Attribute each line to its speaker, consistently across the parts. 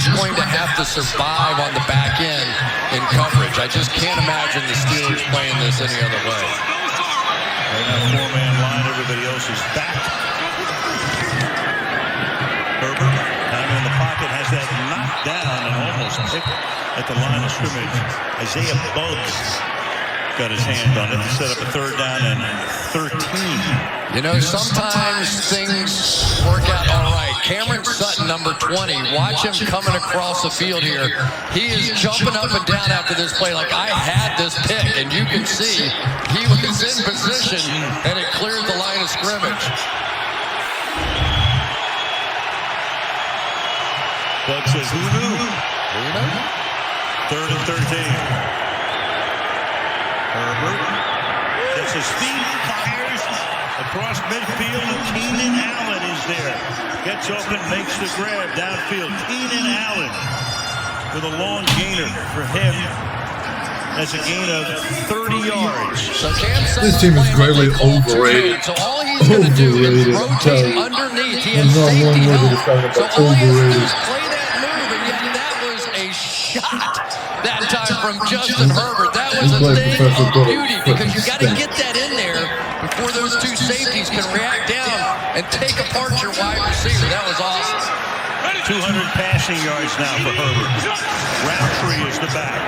Speaker 1: just going to have to survive on the back end in coverage. I just can't imagine the Steelers playing this any other way.
Speaker 2: Right now, four-man line. Everybody else is back. Herbert, time in the pocket, has that knocked down and almost picked at the line of scrimmage. Isaiah Buggs got his hand on it to set up a third down and 13.
Speaker 1: You know, sometimes things work out all right. Cameron Sutton, number 20, watch him coming across the field here. He is jumping up and down after this play like I had this pick, and you can see he was in position, and it cleared the line of scrimmage.
Speaker 2: Buggs says, who knew? Third and 13. Herbert gets his feet, fires across midfield, and Keenan Allen is there. Gets open, makes the grab downfield. Keenan Allen with a long gainer for him. That's a gain of 30 yards.
Speaker 1: So
Speaker 3: this team is greatly overrated.
Speaker 1: So all he's going to do is rotate underneath. He has safety help. So all he has to do is play that move, and yet that was a shot that time from Justin Herbert. That was a thing of beauty because you got to get that in there before those two safeties can react down and take apart your wide receiver. That was awesome.
Speaker 2: 200 passing yards now for Herbert. Roundtree is the back.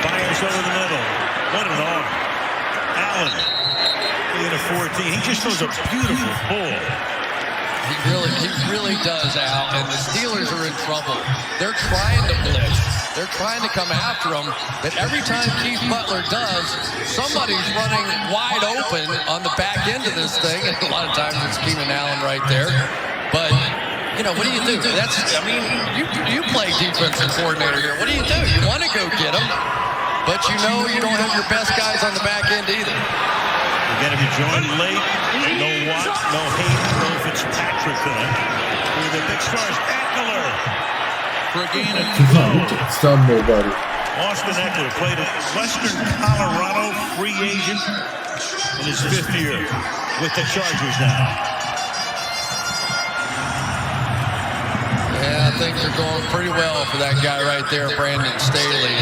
Speaker 2: Fires over the middle. What an arm. Allen in a 14. He just throws a beautiful ball.
Speaker 1: He really does, Al, and the Steelers are in trouble. They're trying to blitz. They're trying to come after him, but every time Keith Butler does, somebody's running wide open on the back end of this thing, and a lot of times it's Keenan Allen right there. But, you know, what do you do? You play defensive coordinator here. What do? You want to go get him, but you know you don't have your best guys on the back end either.
Speaker 2: You're going to be joined late. No Watt, no Hayden, no Fitzpatrick tonight. With the big stars, Eckler for a gain of 12.
Speaker 3: Stop nobody.
Speaker 2: Austin Eckler played at Western Colorado, free agent in his 5th year with the Chargers now.
Speaker 1: Yeah, things are going pretty well for that guy right there, Brandon Staley.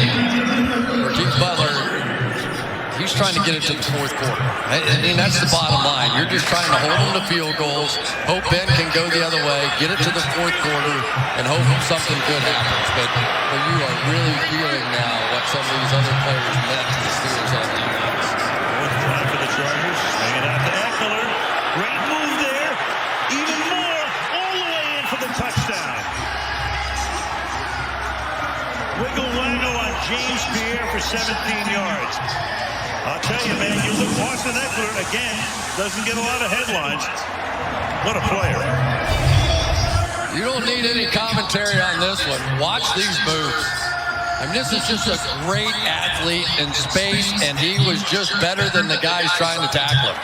Speaker 1: For Keith Butler, he's trying to get it to the 4th quarter. I mean, that's the bottom line. You're just trying to hold them to field goals, hope Ben can go the other way, get it to the 4th quarter, and hope something good happens. But you are really feeling now what some of these other players meant to the Steelers on defense.
Speaker 2: 4th try for the Chargers. Hang it out to Eckler. Great move there. Even more. All the way in for the touchdown. Wiggle waggle on James Pierre for 17 yards. I'll tell you, man, you look, Austin Eckler, again, doesn't get a lot of headlines. What a player.
Speaker 1: You don't need any commentary on this one. Watch these moves. I mean, this is just a great athlete in space, and he was just better than the guys trying to tackle him.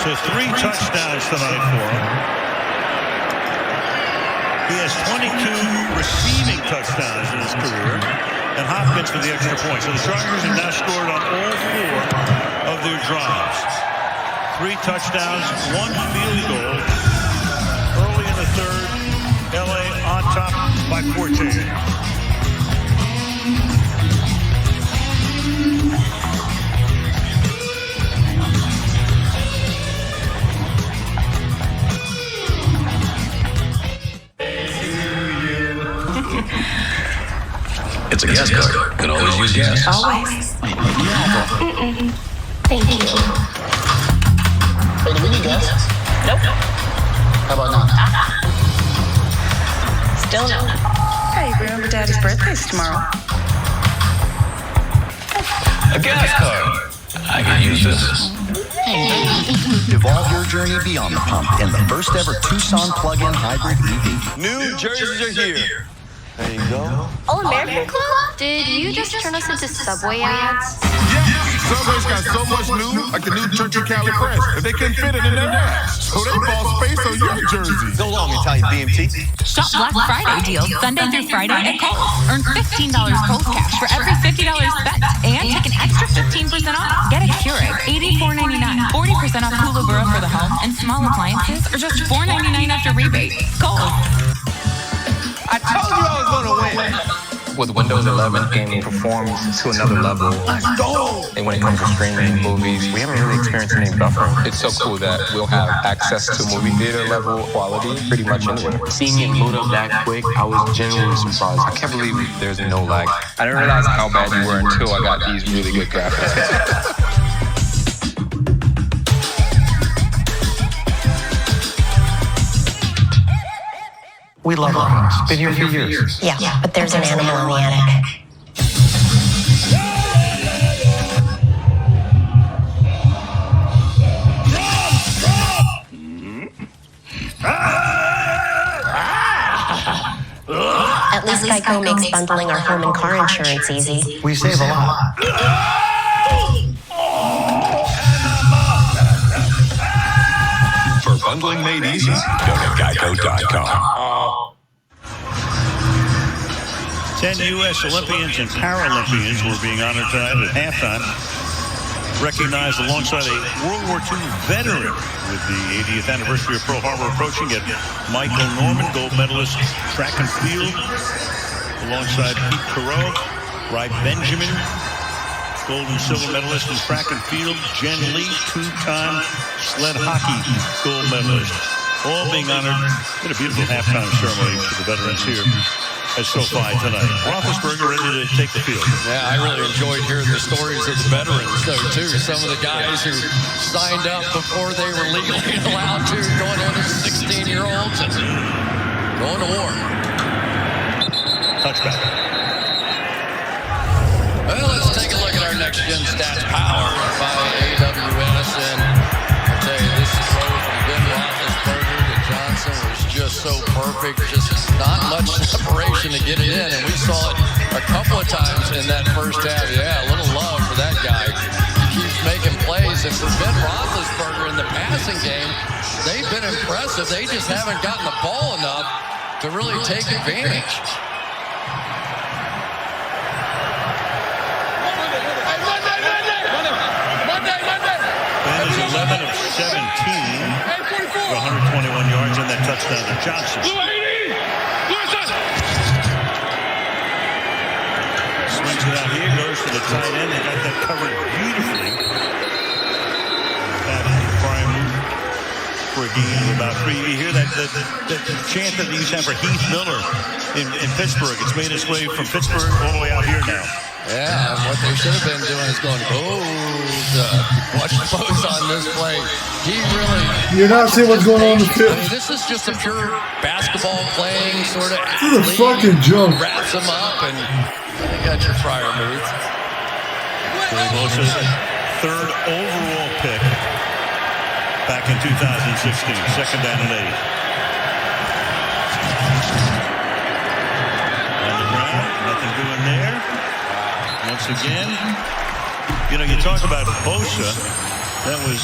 Speaker 2: So 3 touchdowns tonight for him. He has 22 receiving touchdowns in his career, and Hopkins for the extra point. So the Chargers have now scored on all 4 of their drives. 3 touchdowns, 1 field goal. Early in the 3rd, LA on top by 14.
Speaker 4: It's a gas card. You can always use gas.
Speaker 5: Always. Thank you.
Speaker 6: Hey, do we need gas?
Speaker 5: Nope.
Speaker 6: How about now?
Speaker 5: Still no. Hey, remember Daddy's birthday's tomorrow.
Speaker 4: A gas card. I can use this.
Speaker 7: Evolve your journey beyond the pump in the first ever Tucson plug-in hybrid EV.
Speaker 8: New jerseys are here. There you go.
Speaker 9: All American Club? Did you just turn us into Subway ads?
Speaker 8: Yes!
Speaker 9: Subway's got so much new, like the new Turkey Cali Fresh, that they couldn't fit it in their app. So they bought space on your jersey.
Speaker 8: Go long, Italian BMT.
Speaker 10: Shop Black Friday deals Sunday through Friday at Kohl's. Earn $15 Kohl's cash for every $50 spent and take an extra 15% off. Get a Keurig, $84.99. 40% off Koolabura for the home and small appliances, or just $4.99 after rebate. Kohl's.
Speaker 8: I told you I was going to win.
Speaker 11: With Windows 11, gaming performs to another level. And when it comes to streaming movies, we haven't really experienced any buffering. It's so cool that we'll have access to movie theater level quality pretty much anywhere.
Speaker 12: Seeing it load up that quick, I was genuinely surprised.
Speaker 11: I can't believe there's no lag. I didn't realize how bad you were until I got these really good graphics.
Speaker 12: We love our house. Been here for years.
Speaker 13: Yeah, but there's an animal in the attic. At least Geico makes bundling our home and car insurance easy.
Speaker 12: We save a lot.
Speaker 4: For bundling made easy, go to geico.com.
Speaker 2: 10 U.S. Olympians and Paralympians were being honored tonight at halftime, recognized alongside a World War II veteran with the 80th anniversary of Pearl Harbor approaching. At Michael Norman, gold medalist track and field, alongside Pete Carroll, Ry Benjamin, gold and silver medalist in track and field, Jen Lee, two-time sled hockey gold medalist, all being honored. Been a beautiful halftime ceremony for the veterans here at SoFi tonight. Roethlisberger ready to take the field.
Speaker 1: Yeah, I really enjoyed hearing the stories of the veterans, though, too. Some of the guys who signed up before they were legally allowed to, going in as 16-year-olds and going to war.
Speaker 2: Touchback.
Speaker 1: Well, let's take a look at our next-gen stats powered by AWS. And I'll tell you, this throw from Ben Roethlisberger to Johnson was just so perfect. Just not much separation to get it in. And we saw it a couple of times in that first half. Yeah, a little love for that guy. He keeps making plays. And for Ben Roethlisberger in the passing game, they've been impressive. They just haven't gotten the ball enough to really take advantage.
Speaker 2: Ben is 11 of 17 for 121 yards and that touchdown to Johnson. Swings it out here, goes to the tight end. They got that covered beautifully. That prime for a gain of about 3. You hear that chant that they used to have for Heath Miller in Pittsburgh. It's made its way from Pittsburgh all the way out here now.
Speaker 1: Yeah, and what they should have been doing is going, watch Bose on this play. He really...
Speaker 3: You're not seeing what's going on in the field.
Speaker 1: I mean, this is just a pure basketball playing sort of
Speaker 3: This is a fucking joke.
Speaker 1: Wraps him up, and you got your prior moves.
Speaker 2: Joey Bosa's third overall pick back in 2016. Second down and 8. On the ground, nothing doing there. Once again, you know, you talk about Bosa. That was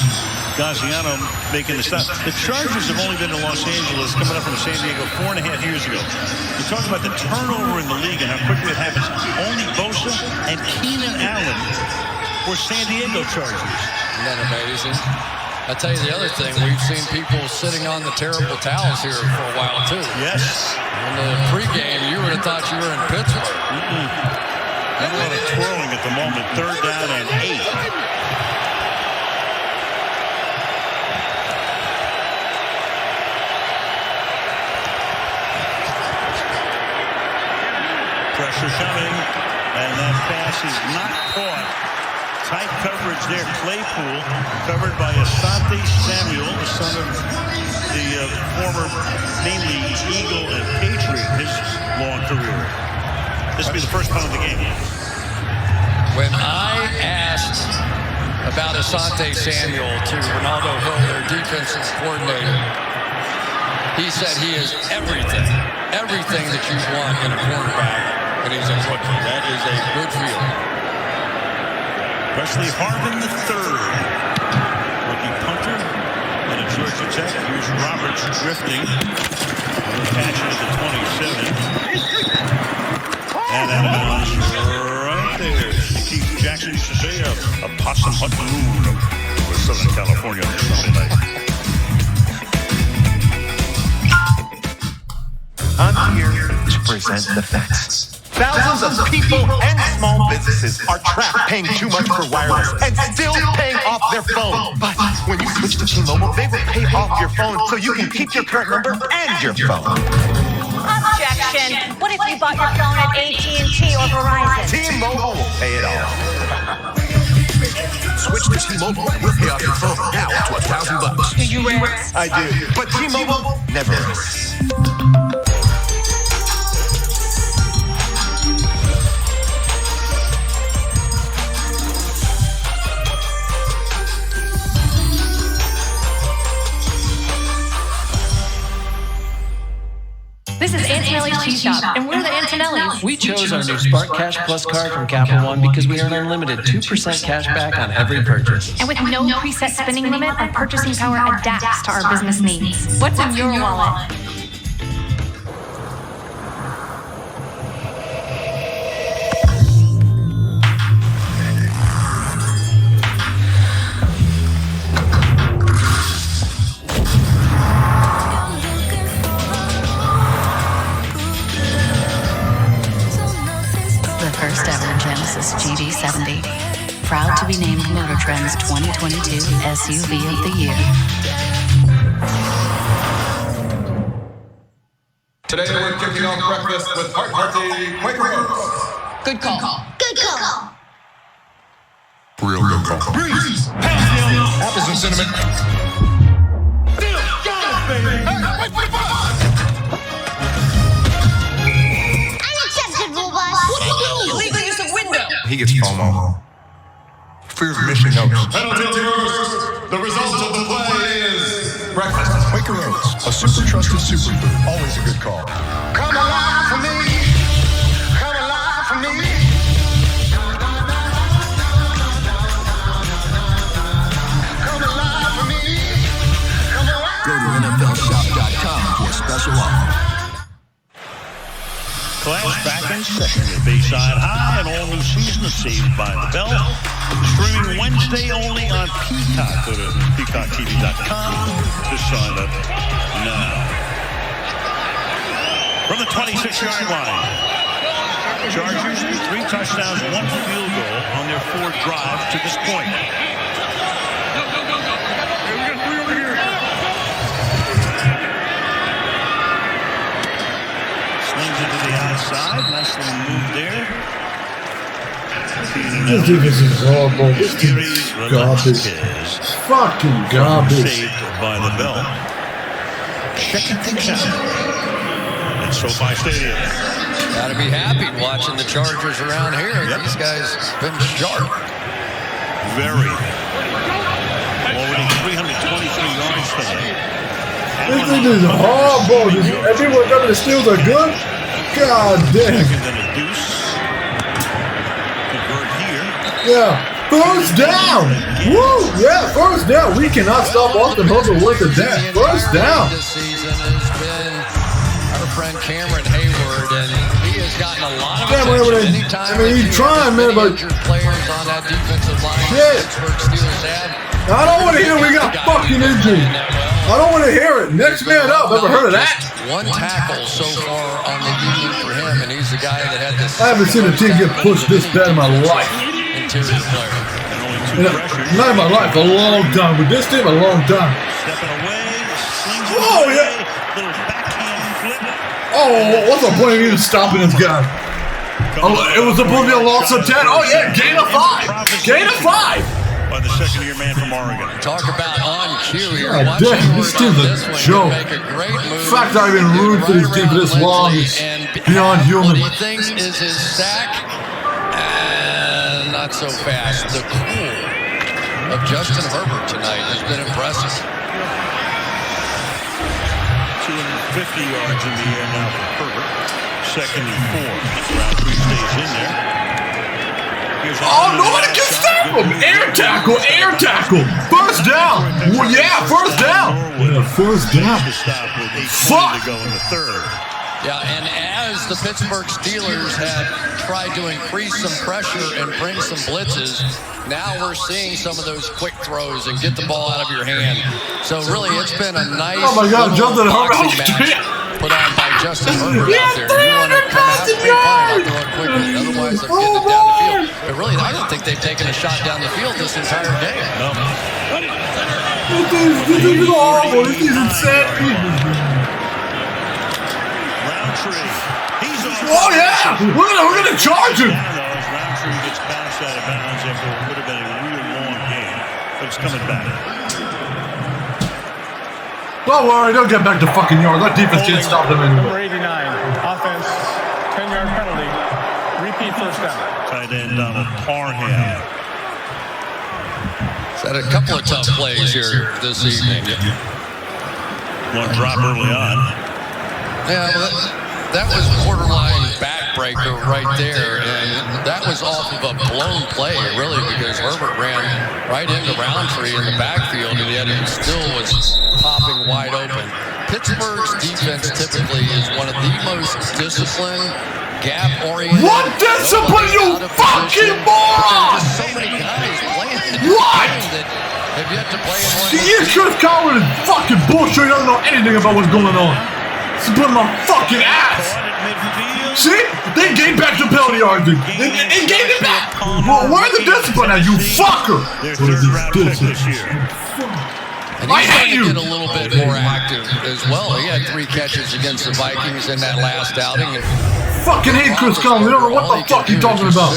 Speaker 2: Gaziano making the stop. The Chargers have only been to Los Angeles, coming up from San Diego 4.5 years ago. You talk about the turnover in the league and how quickly it happens. Only Bosa and Keenan Allen were San Diego Chargers.
Speaker 1: Isn't that amazing? I'll tell you the other thing. We've seen people sitting on the terrible towels here for a while, too.
Speaker 2: Yes.
Speaker 1: In the pregame, you would have thought you were in Pittsburgh.
Speaker 2: A lot of twirling at the moment. Third down and 8. Pressure coming, and that pass is not caught. Tight coverage there. Claypool covered by Asante Samuel, the son of the former mainly Eagle and Patriot, his long career. This will be the first punt of the game.
Speaker 1: When I asked about Asante Samuel to Ronaldo Hill, their defensive coordinator, he said he is everything that you want in a quarterback, and he's a rookie. That is a good feeling.
Speaker 2: Wesley Harvin III, rookie punter, and a Georgia Tech. Here's Roberts drifting. We'll catch it at the 27. And out of bounds right there. Keith Jackson used to say a possum hunt rule over Southern California on Sunday night.
Speaker 14: I'm here to present the facts. Thousands of people and small businesses are trapped paying too much for wireless and still paying off their phone. But when you switch to T-Mobile, they will pay off your phone so you can keep your current number and your phone.
Speaker 15: Objection. What if you bought your phone at AT&T or Verizon?
Speaker 14: T-Mobile will pay it all.
Speaker 16: Switch to T-Mobile. We'll pay off your phone now up to $1,000.
Speaker 15: Do you risk?
Speaker 14: I do. But T-Mobile never risks.
Speaker 10: This is Antonelli's Cheese Shop, and we're the Antonellis.
Speaker 17: We chose our new Spark Cash Plus card from Capital One because we earn unlimited 2% cash back on every purchase.
Speaker 10: And with no preset spending limit, our purchasing power adapts to our business needs. What's in your wallet?
Speaker 5: First ever Genesis GV70. Proud to be named Motor Trend's 2022 SUV of the Year.
Speaker 16: Today we're kicking off breakfast with hearty Quaker Oats.
Speaker 10: Good call.
Speaker 15: Good call.
Speaker 9: Real good call.
Speaker 16: Breeze. Apples and cinnamon. He gets FOMO. Fear of missing out.
Speaker 9: Penalty first. The result of the play is
Speaker 16: Breakfast. Quaker Oats. A super trusted superfood. Always a good call.
Speaker 14: Come alive for me. Come alive for me. Come alive for me. Come alive.
Speaker 16: Go to NFLshop.com for a special offer.
Speaker 2: Class back in session at Bayside High, and all new season of Saved by the Bell. Streaming Wednesday only on Peacock. Go to peacocktv.com to sign up now. From the 26-yard line, Chargers 3 touchdowns, 1 field goal on their 4 drives to this point. Slings it to the outside. Nice little move there.
Speaker 3: This defense is horrible. This team is garbage. It's fucking garbage.
Speaker 2: Saved by the Bell. Checking things out at SoFi Stadium.
Speaker 1: Gotta be happy watching the Chargers around here. Yep. These guys been sharp.
Speaker 2: Very. Already 323 yards today.
Speaker 3: This thing is horrible. Everyone got the Steelers are good. God damn. Yeah. First down. Woo. Yeah. First down. We cannot stop Austin Hustle worth a damn. First down.
Speaker 1: This season has been our friend Cameron Hayward, and he has gotten a lot of attention. Anytime
Speaker 3: he's trying, man, but
Speaker 1: players on that defensive line.
Speaker 3: Shit.
Speaker 1: Pittsburgh Steelers had.
Speaker 3: I don't want to hear we got fucking injury. I don't want to hear it. Next man up. Ever heard of that?
Speaker 1: 1 tackle so far on the evening for him, and he's the guy that had this.
Speaker 3: I haven't seen a team get pushed this bad in my life.
Speaker 1: Interior player.
Speaker 3: Not in my life, a long time. With this team, a long time. Oh, yeah. Oh, what's the point of even stopping this guy? Oh, it was supposed to be a loss of 10. Oh, yeah, gain of 5. Gain of 5.
Speaker 2: By the second-year man from Oregon.
Speaker 1: Talk about on cue here.
Speaker 3: God damn, this team's a joke. The fact that I've been rooting for this team for this long is beyond human.
Speaker 1: What he thinks is his sack, and not so fast. The cool of Justin Herbert tonight has been impressive.
Speaker 2: 250 yards in the air now for Herbert. 2nd and 4. Roundtree stays in there.
Speaker 3: Oh, nobody can stop Air tackle, air tackle. First down. Well, yeah, first down. Yeah, first down. Fuck.
Speaker 2: To go in the third.
Speaker 1: Yeah, and as the Pittsburgh Steelers have tried to increase some pressure and bring some blitzes, now we're seeing some of those quick throws and get the ball out of your hand. So really, it's been a nice
Speaker 3: Justin
Speaker 1: boxing match put on by Justin Herbert out there. You want to come out and fine, I'll throw it quickly. Otherwise, I'm getting it down the field. But really, I don't think they've taken a shot down the field this entire game.
Speaker 2: No.
Speaker 3: This is horrible. This is insane. Oh yeah, we're gonna charge him.
Speaker 2: Roundtree gets bounced out of bounds after what would have been a real long game, but it's coming back.
Speaker 3: Don't worry, they'll get back to fucking yards. That defense can't stop them anymore.
Speaker 18: Number 89, offense, 10-yard penalty, repeat first down.
Speaker 2: Tight end Donald Parham.
Speaker 1: He's had a couple of tough plays here this evening.
Speaker 2: One drop early on.
Speaker 1: Yeah, well, that was borderline backbreaker right there, and that was off of a blown play, really, because Herbert ran right into Roundtree in the backfield, and yet it still was popping wide open. Pittsburgh's defense typically is one of the most disciplined, gap-oriented.
Speaker 3: What discipline, you fucking moron!
Speaker 1: There's so many guys playing that have yet to play in one.
Speaker 3: He is Chris Colin is fucking bullshit. He doesn't know anything about what's going on. He's putting my fucking ass. See? They gave back the penalty yard. They gave it back. Well, where's the discipline at, you fucker?
Speaker 1: And he's going to get a little bit more active as well. He had 3 catches against the Vikings in that last outing. And
Speaker 3: fucking hate Chris Collins. We don't know what the fuck he's talking about.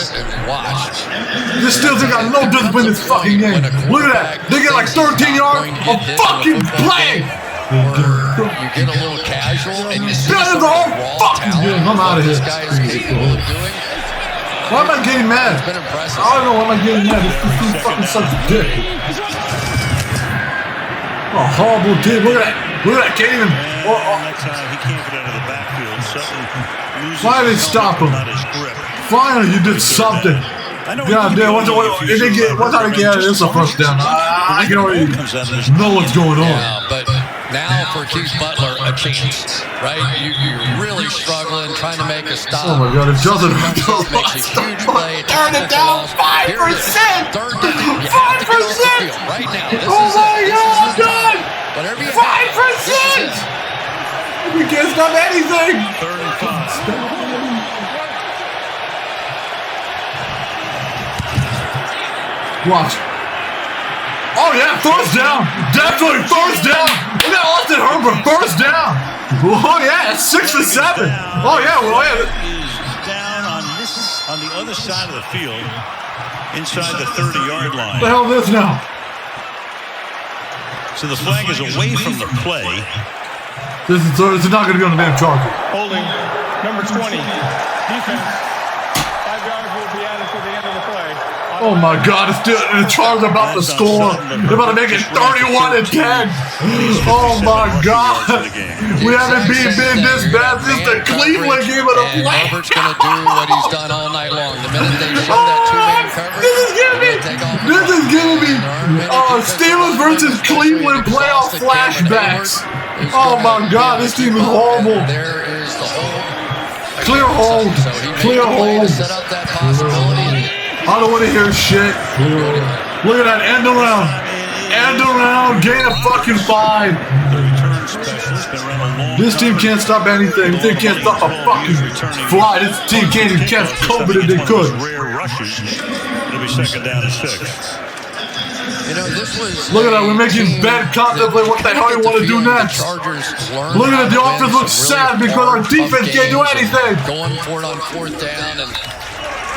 Speaker 3: This Steelers got no discipline in this fucking game. Look at that. They get like 13 yards of fucking play.
Speaker 1: You get a little casual and you see
Speaker 3: the whole fucking game. I'm out of here. Why am I getting mad? I don't know why am I getting mad. This dude fucking sucks a dick. A horrible dick. Look at that. Look at that. Can't even.
Speaker 2: He can't get out of the backfield.
Speaker 3: Finally stop him. Finally, you did something. God damn, what time they get out of this a first down? I can already know what's going on.
Speaker 1: Yeah, but now for Keith Butler, a chance, right? You're really struggling, trying to make a stop.
Speaker 3: Oh my God, it doesn't.
Speaker 1: Makes a huge play.
Speaker 3: Turn it down 5%. 5%.
Speaker 1: Right now. This
Speaker 3: oh my God, God.
Speaker 1: Whatever you
Speaker 3: 5%. We can't stop anything.
Speaker 2: 3rd and 5.
Speaker 3: Watch. Oh yeah, first down. Definitely first down. Look at Austin Herbert, first down. Oh yeah, it's 6 to 7. Oh yeah, well yeah.
Speaker 2: Is down on the other side of the field, inside the 30-yard line.
Speaker 3: What the hell is this now?
Speaker 2: So the flag is away from the play.
Speaker 3: This is not going to be on the damn charger.
Speaker 18: Holding number 20. Defense. 5 yards will be added to the end of the play.
Speaker 3: Oh my God, it's still the Chargers about to score. They're about to make it 31-10. Oh my God. We haven't been this bad since the Cleveland game of the play.
Speaker 1: Herbert's going to do what he's done all night long. The minute they show that 2-man coverage,
Speaker 3: this is giving me Steelers versus Cleveland playoff flashbacks. Oh my God, this team is horrible.
Speaker 1: There is the hold.
Speaker 3: Clear hold. Clear hold.
Speaker 1: Set up that possibility.
Speaker 3: I don't want to hear shit. Look at that end around. End around. Gain a fucking 5. This team can't stop anything. This team can't stop a fucking fly. This team can't even catch COVID if they could.
Speaker 2: Rare rushes. It'll be 2nd down and 6.
Speaker 1: You know, this was.
Speaker 3: Look at that. We're making Ben contemplate what the hell you want to do next. Look at it. The offense looks sad because our defense can't do anything.
Speaker 1: Going for it on 4th down and.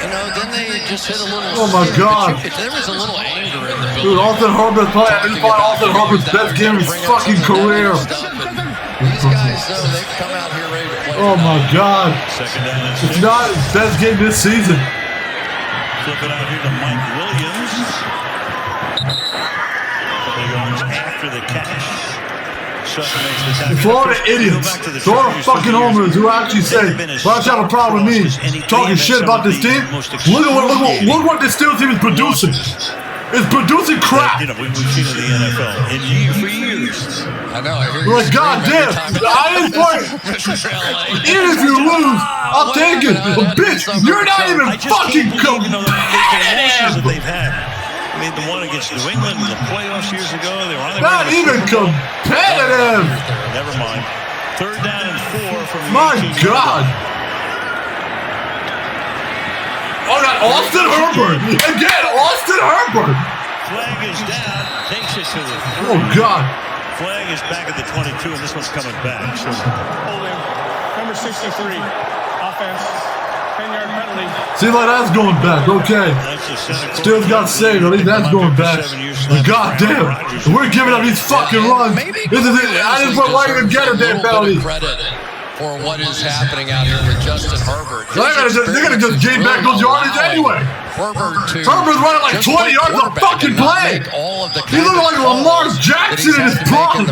Speaker 1: You know, then they just hit a little.
Speaker 3: Oh my God!
Speaker 1: There was a little anger in the building.
Speaker 3: Dude, Austin Herbert's playing. He's playing Austin Herbert's best game of his fucking career.
Speaker 1: These guys, though, they've come out here ready to play.
Speaker 3: Oh my God! It's not his best game this season.
Speaker 2: Flip it out here to Mike Williams. Couple yards after the catch. Sutton makes the tackle.
Speaker 3: For all the idiots, for all the fucking homers who actually say, "Why don't you have a problem with me talking shit about this team?" Look what this Steelers team is producing. It's producing crap.
Speaker 2: You know, we've seen it in the NFL for years.
Speaker 1: I know. I hear
Speaker 3: You're like, God damn, I didn't play. Even if you lose, I'll take it. But bitch, you're not even fucking competitive.
Speaker 2: They've had. I mean, the one against New England in the playoffs years ago, they were on the
Speaker 3: Not even competitive.
Speaker 2: Never mind. 3rd down and 4 from the
Speaker 3: My God. Oh, God, Austin Herbert. Again, Austin Herbert.
Speaker 2: Flag is down. Takes it to the 3.
Speaker 3: Oh, God.
Speaker 2: Flag is back at the 22, and this one's coming back. So.
Speaker 18: Holding. Number 63. Offense. 10-yard penalty.
Speaker 3: See, like that's going back. Okay. Still got saved. At least that's going back. But God damn. We're giving up these fucking runs. This is it. I just want to get a damn penalty.
Speaker 1: For what is happening out here with Justin Herbert.
Speaker 3: They're gonna just gain back those yardage anyway. Herbert's running like 20 yards a fucking play. He's looking like Lamar Jackson in his prime.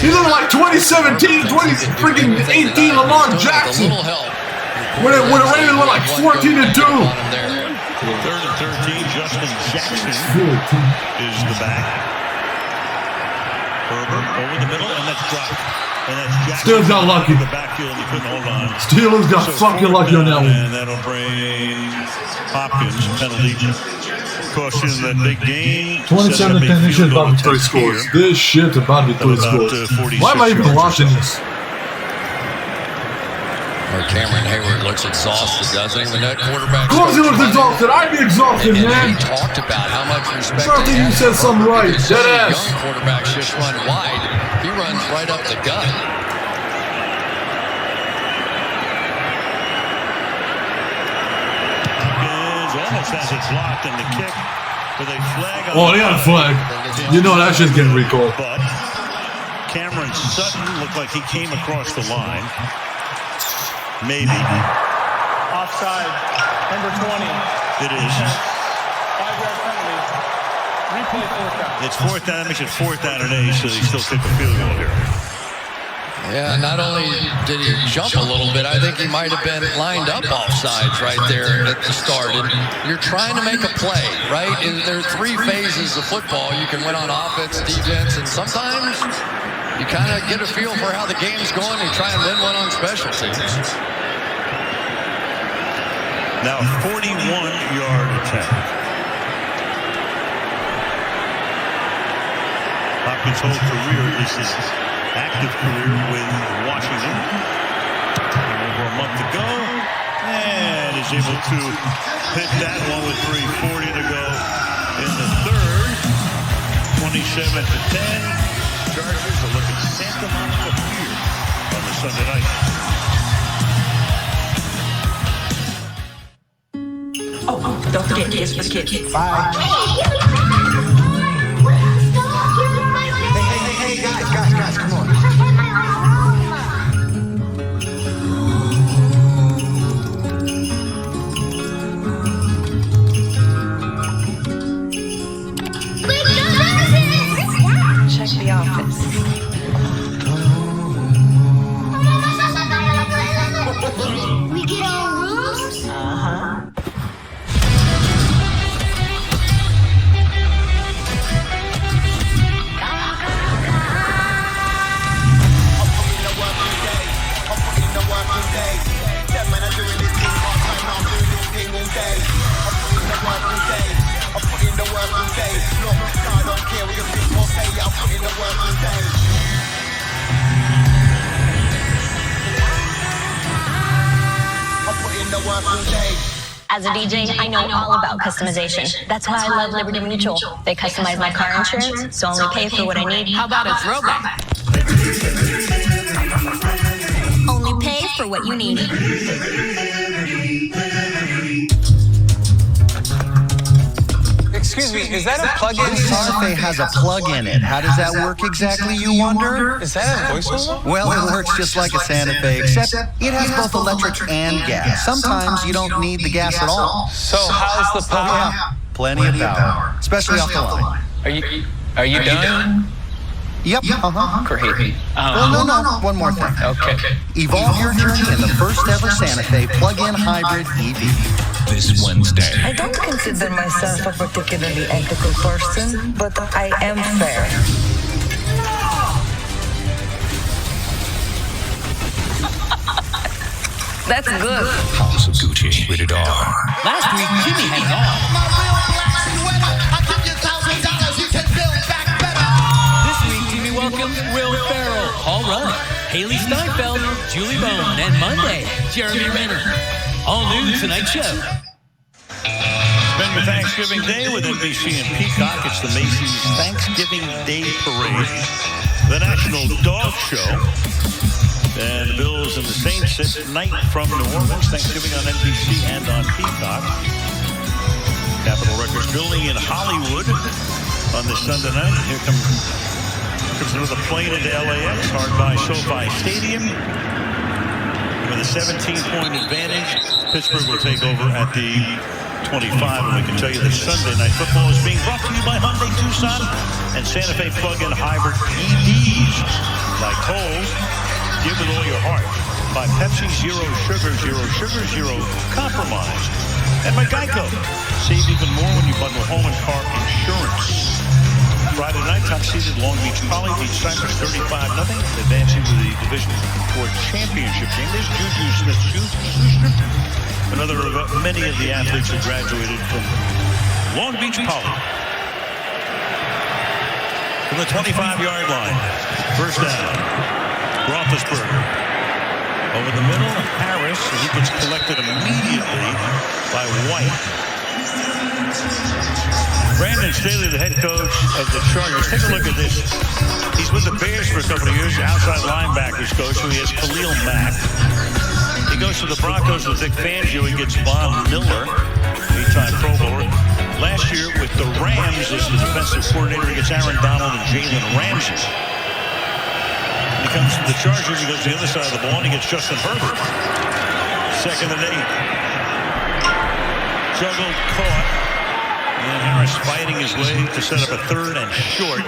Speaker 3: He's looking like 2017, 2018 Lamar Jackson. When the Ravens were like 14-2.
Speaker 2: 3rd and 13, Justin Jackson is the back. Herbert over the middle, and that's dropped.
Speaker 3: Steelers got lucky. Steelers got fucking lucky on that one.
Speaker 2: And that'll bring Hopkins penalty. Caution that big game.
Speaker 3: 27-10. This shit's about to be 3 scores. This shit's about to be 3 scores. Why am I even watching this?
Speaker 1: Or Cameron Hayward looks exhausted, doesn't he? When that quarterback.
Speaker 3: Of course he looks exhausted. I'd be exhausted, man.
Speaker 1: He talked about how much respect.
Speaker 3: I think you said something right. Dead ass.
Speaker 1: Young quarterbacks just run wide. He runs right up the gut.
Speaker 2: Hopkins almost has it blocked in the kick with a flag.
Speaker 3: Oh, they got a flag. You know that shit's getting recalled.
Speaker 2: But Cameron Sutton looked like he came across the line. Maybe.
Speaker 18: Offside. Number 20.
Speaker 2: It is.
Speaker 18: 5-yard penalty. Replay 4th down.
Speaker 2: It's 4th down. That makes it 4th down and 8, so they still kick a field goal here.
Speaker 1: Yeah, not only did he jump a little bit, I think he might have been lined up offsides right there at the start. And you're trying to make a play, right? And there are 3 phases of football. You can win on offense, defense, and sometimes you kind of get a feel for how the game's going and try and win one on special teams.
Speaker 2: Now 41-yard attempt. Hopkins' whole career, this is active career with Washington. Over a month ago, and is able to hit that one with 3:40 to go in the 3rd. 27-10. Chargers are looking Santa Monica Pier on the Sunday night.
Speaker 10: Oh, don't forget Kids for the Kids.
Speaker 6: Bye. Hey, guys, come on.
Speaker 10: Check the office.
Speaker 19: We get our rooms?
Speaker 10: Uh-huh.
Speaker 13: As a DJ, I know all about customization. That's why I love Liberty Mutual. They customize my car insurance, so I only pay for what I need.
Speaker 10: How about a throwback?
Speaker 13: Only pay for what you need.
Speaker 8: Excuse me, is that a plug-in?
Speaker 7: Santa Fe has a plug in it. How does that work exactly, you wonder?
Speaker 8: Is that a voiceover?
Speaker 7: Well, it works just like a Santa Fe, except it has both electric and gas. Sometimes you don't need the gas at all.
Speaker 8: So how's the power?
Speaker 7: Yeah, plenty of power, especially off the line.
Speaker 8: Are you done?
Speaker 7: Yep.
Speaker 17: Great.
Speaker 7: Well, no. One more thing.
Speaker 17: Okay.
Speaker 7: Evolve your journey in the first ever Santa Fe plug-in hybrid EV.
Speaker 4: This Wednesday.
Speaker 20: I don't consider myself a particularly ethical person, but I am fair. That's good.
Speaker 4: House of Gucci, rated R.
Speaker 21: Last week, Jimmy had it all. This week, Jimmy welcomes Will Ferrell, Paul Rudd, Haley Steinfeld, Julie Bone, and Monday, Jeremy Renner. All new Tonight Show.
Speaker 2: Spend the Thanksgiving Day with NBC and Peacock. It's the Macy's Thanksgiving Day Parade, the National Dog Show, and the Bills and the Saints at night from New Orleans. Thanksgiving on NBC and on Peacock. Capitol Records building in Hollywood on this Sunday night. Here comes another plane into LAX, hard by SoFi Stadium. With a 17-point advantage, Pittsburgh will take over at the 25, and we can tell you that Sunday Night Football is being brought to you by Hyundai Tucson and Santa Fe plug-in hybrid EVs. By Kohl's, give with all your heart. By Pepsi, zero sugar, zero compromise. And by Geico, save even more when you bundle home and car insurance. Friday night, top-seeded Long Beach Poly beats Cypress 35-0, advancing to the Division IV championship game. There's Juju Smith-Schuster, another of many of the athletes who graduated from Long Beach Poly. From the 25-yard line, first down, Roethlisberger. Over the middle, Harris, and he gets collected immediately by White. Brandon Staley, the head coach of the Chargers. Take a look at this. He's with the Bears for a couple of years, outside linebackers coach, so he has Khalil Mack. He goes to the Broncos with Vic Fangio. He gets Von Miller, 8-time Pro Bowler. Last year with the Rams as the defensive coordinator, he gets Aaron Donald and Jalen Ramsey. When he comes to the Chargers, he goes to the other side of the ball, and he gets Justin Herbert. 2nd and 8. Juggled, caught. And Harris fighting his way to set up a 3rd and short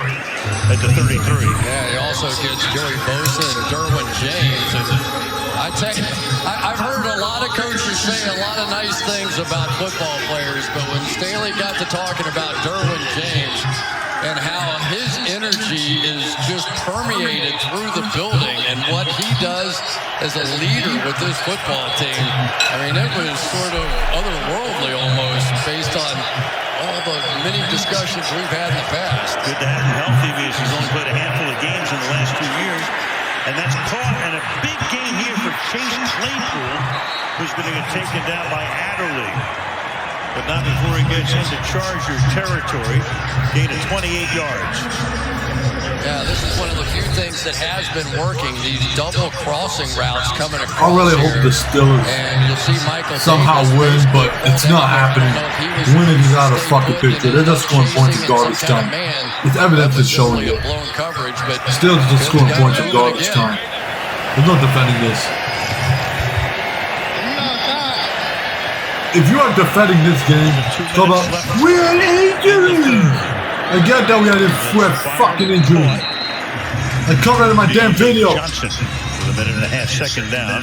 Speaker 2: at the 33.
Speaker 1: Yeah, he also gets Joey Bosa and Derwin James. And I've heard a lot of coaches say a lot of nice things about football players, but when Staley got to talking about Derwin James and how his energy is just permeated through the building and what he does as a leader with this football team, I mean, it was sort of otherworldly almost based on all the many discussions we've had in the past.
Speaker 2: Good to have him healthy because he's only played a handful of games in the last 2 years. And that's caught, and a big game here for Chase Claypool, who's going to get taken down by Adderley. But not before he gets into Charger territory. Gain of 28 yards.
Speaker 1: Yeah, this is one of the few things that has been working, these double crossing routes coming across.
Speaker 3: I really hope the Steelers somehow win, but it's not happening. Winning is out of fucking picture. They're just scoring points in garbage time. It's evidence is showing it. Steelers are just scoring points in garbage time. There's no defending this. If you are defending this game, talk about we're an injury. I get that we had a fucking injury. I covered it in my damn video.
Speaker 2: Johnson with a minute and a half, 2nd down.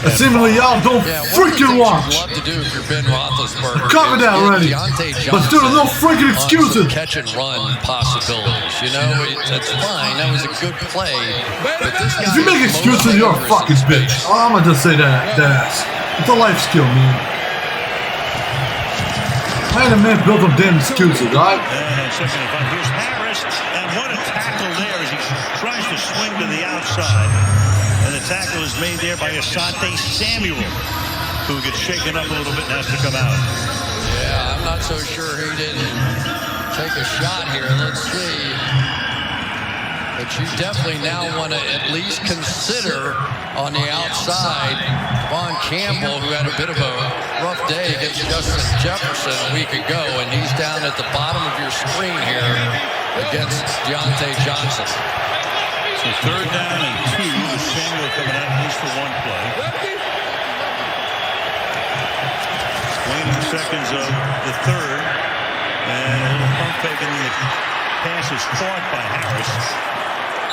Speaker 3: And seemingly y'all don't freaking watch.
Speaker 1: Love to do if you're Ben Roethlisberger.
Speaker 3: Cover that already. But still, no freaking excuses.
Speaker 1: Catch and run possibilities. You know, that's fine. That was a good play. But this guy,
Speaker 3: if you make excuses, you're a fucking bitch. I'm gonna just say that. It's a life skill, man. I had a man build some damn excuses, alright?
Speaker 2: And 2nd and 5. Here's Harris, and what a tackle there as he tries to swing to the outside. And the tackle is made there by Asante Samuel, who gets shaken up a little bit and has to come out.
Speaker 1: Yeah, I'm not so sure he didn't take a shot here. Let's see. But you definitely now want to at least consider on the outside Von Campbell, who had a bit of a rough day against Justin Jefferson a week ago, and he's down at the bottom of your screen here against Deontay Johnson.
Speaker 2: So 3rd down and 2 with Samuel coming out at least for one play. Waning seconds of the 3rd, and a little pump fake, and the pass is caught by Harris.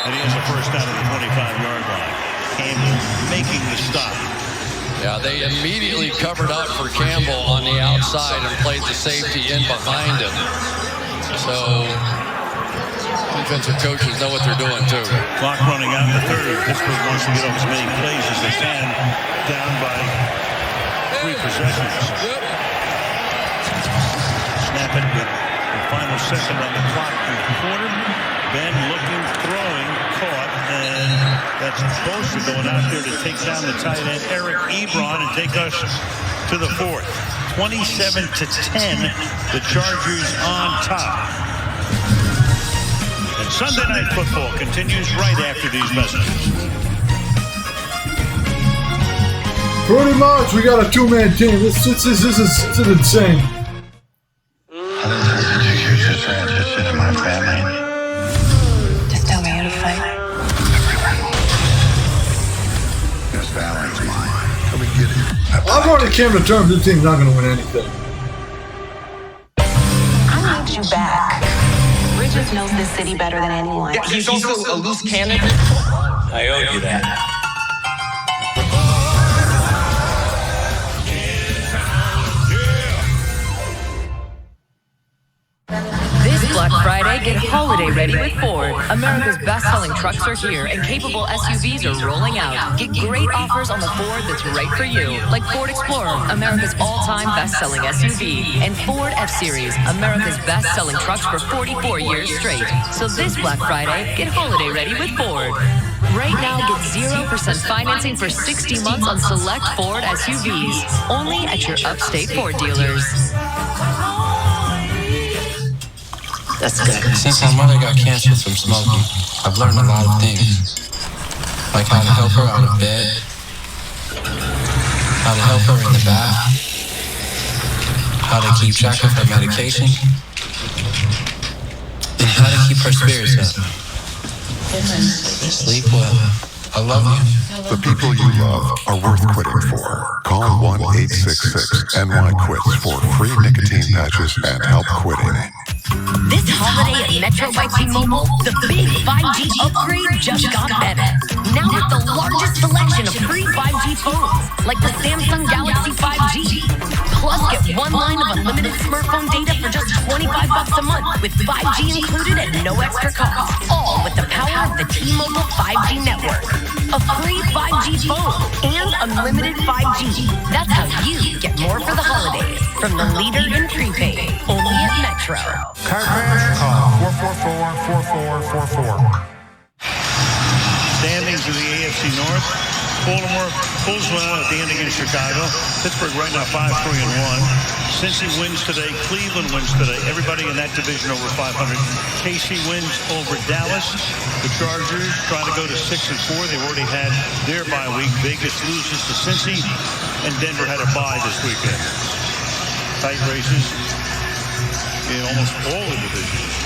Speaker 2: And he has a first down at the 25-yard line. Campbell making the stop.
Speaker 1: Yeah, they immediately covered up for Campbell on the outside and played the safety in behind him. So defensive coaches know what they're doing, too.
Speaker 2: Clock running out in the third. Pittsburgh wants to get off as many plays as they can, down by 3 possessions. Snap it with the final second on the clock in the quarter. Ben looking, throwing, caught, and that's Bosa going out there to take down the tight end Eric Ebron and take us to the fourth. 27-10, the Chargers on top. And Sunday Night Football continues right after these messages.
Speaker 3: Pretty much, we got a 2-man team. This is insane.
Speaker 19: Transition in my family.
Speaker 5: Just tell me how to fight.
Speaker 19: This valley's mine. Come and get it.
Speaker 3: I've already came to terms this team's not going to win anything.
Speaker 20: I need you back. Bridges knows this city better than anyone.
Speaker 8: Yeah, he's also a loose cannon.
Speaker 4: I owe you that.
Speaker 11: This Black Friday, get holiday ready with Ford. America's best-selling trucks are here, and capable SUVs are rolling out. Get great offers on the Ford that's right for you, like Ford Explorer, America's all-time best-selling SUV, and Ford F-Series, America's best-selling trucks for 44 years straight. So this Black Friday, get holiday ready with Ford. Right now, get 0% financing for 60 months on select Ford SUVs, only at your upstate Ford dealers.
Speaker 17: That's good. Since my mother got cancer from smoking, I've learned a lot of things. Like how to help her out of bed, how to help her in the bath, how to keep track of her medication, and how to keep her spirits up. Sleep well. I love you.
Speaker 22: The people you love are worth quitting for. Call 1-866-NY-QUITS for free nicotine patches and help quitting.
Speaker 11: This holiday at Metro by T-Mobile, the big 5G upgrade just got better. Now with the largest selection of free 5G phones, like the Samsung Galaxy 5G. Plus, get 1 line of unlimited smartphone data for just $25 a month, with 5G included at no extra cost. All with the power of the T-Mobile 5G network. A free 5G phone and unlimited 5G. That's how you get more for the holidays from the leader in prepaid, only at Metro.
Speaker 9: Car crash? Call 444-4444.
Speaker 2: Standings in the AFC North. Baltimore pulls one out at the end against Chicago. Pittsburgh right now 5-3-1. Cincy wins today. Cleveland wins today. Everybody in that division over 500. KC wins over Dallas. The Chargers trying to go to 6-4. They've already had their bye week. Vegas loses to Cincy, and Denver had a bye this weekend. Tight races in almost all the divisions.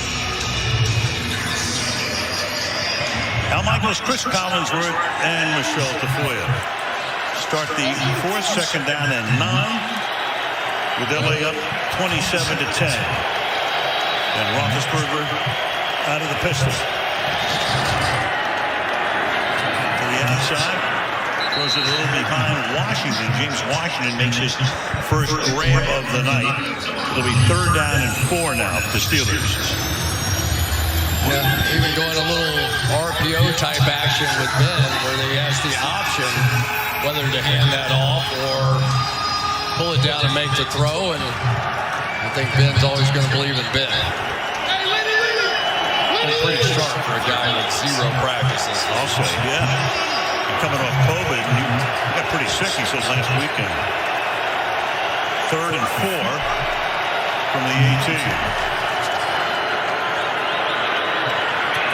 Speaker 2: Al Michaels, Chris Collinsworth, and Michelle Tafoya start the fourth, second down and 9, with LA up 27-10. And Roethlisberger out of the pistol. To the outside, throws it a little behind Washington. James Washington makes his first grab of the night. It'll be 3rd down and 4 now for the Steelers.
Speaker 1: Yeah, even going a little RPO type action with Ben, where he has the option whether to hand that off or pull it down and make the throw. And I think Ben's always going to believe in Ben. He's pretty sharp for a guy with 0 practices.
Speaker 2: Also, yeah, coming off COVID, he got pretty sick, he says, last weekend. 3rd and 4 from the 18.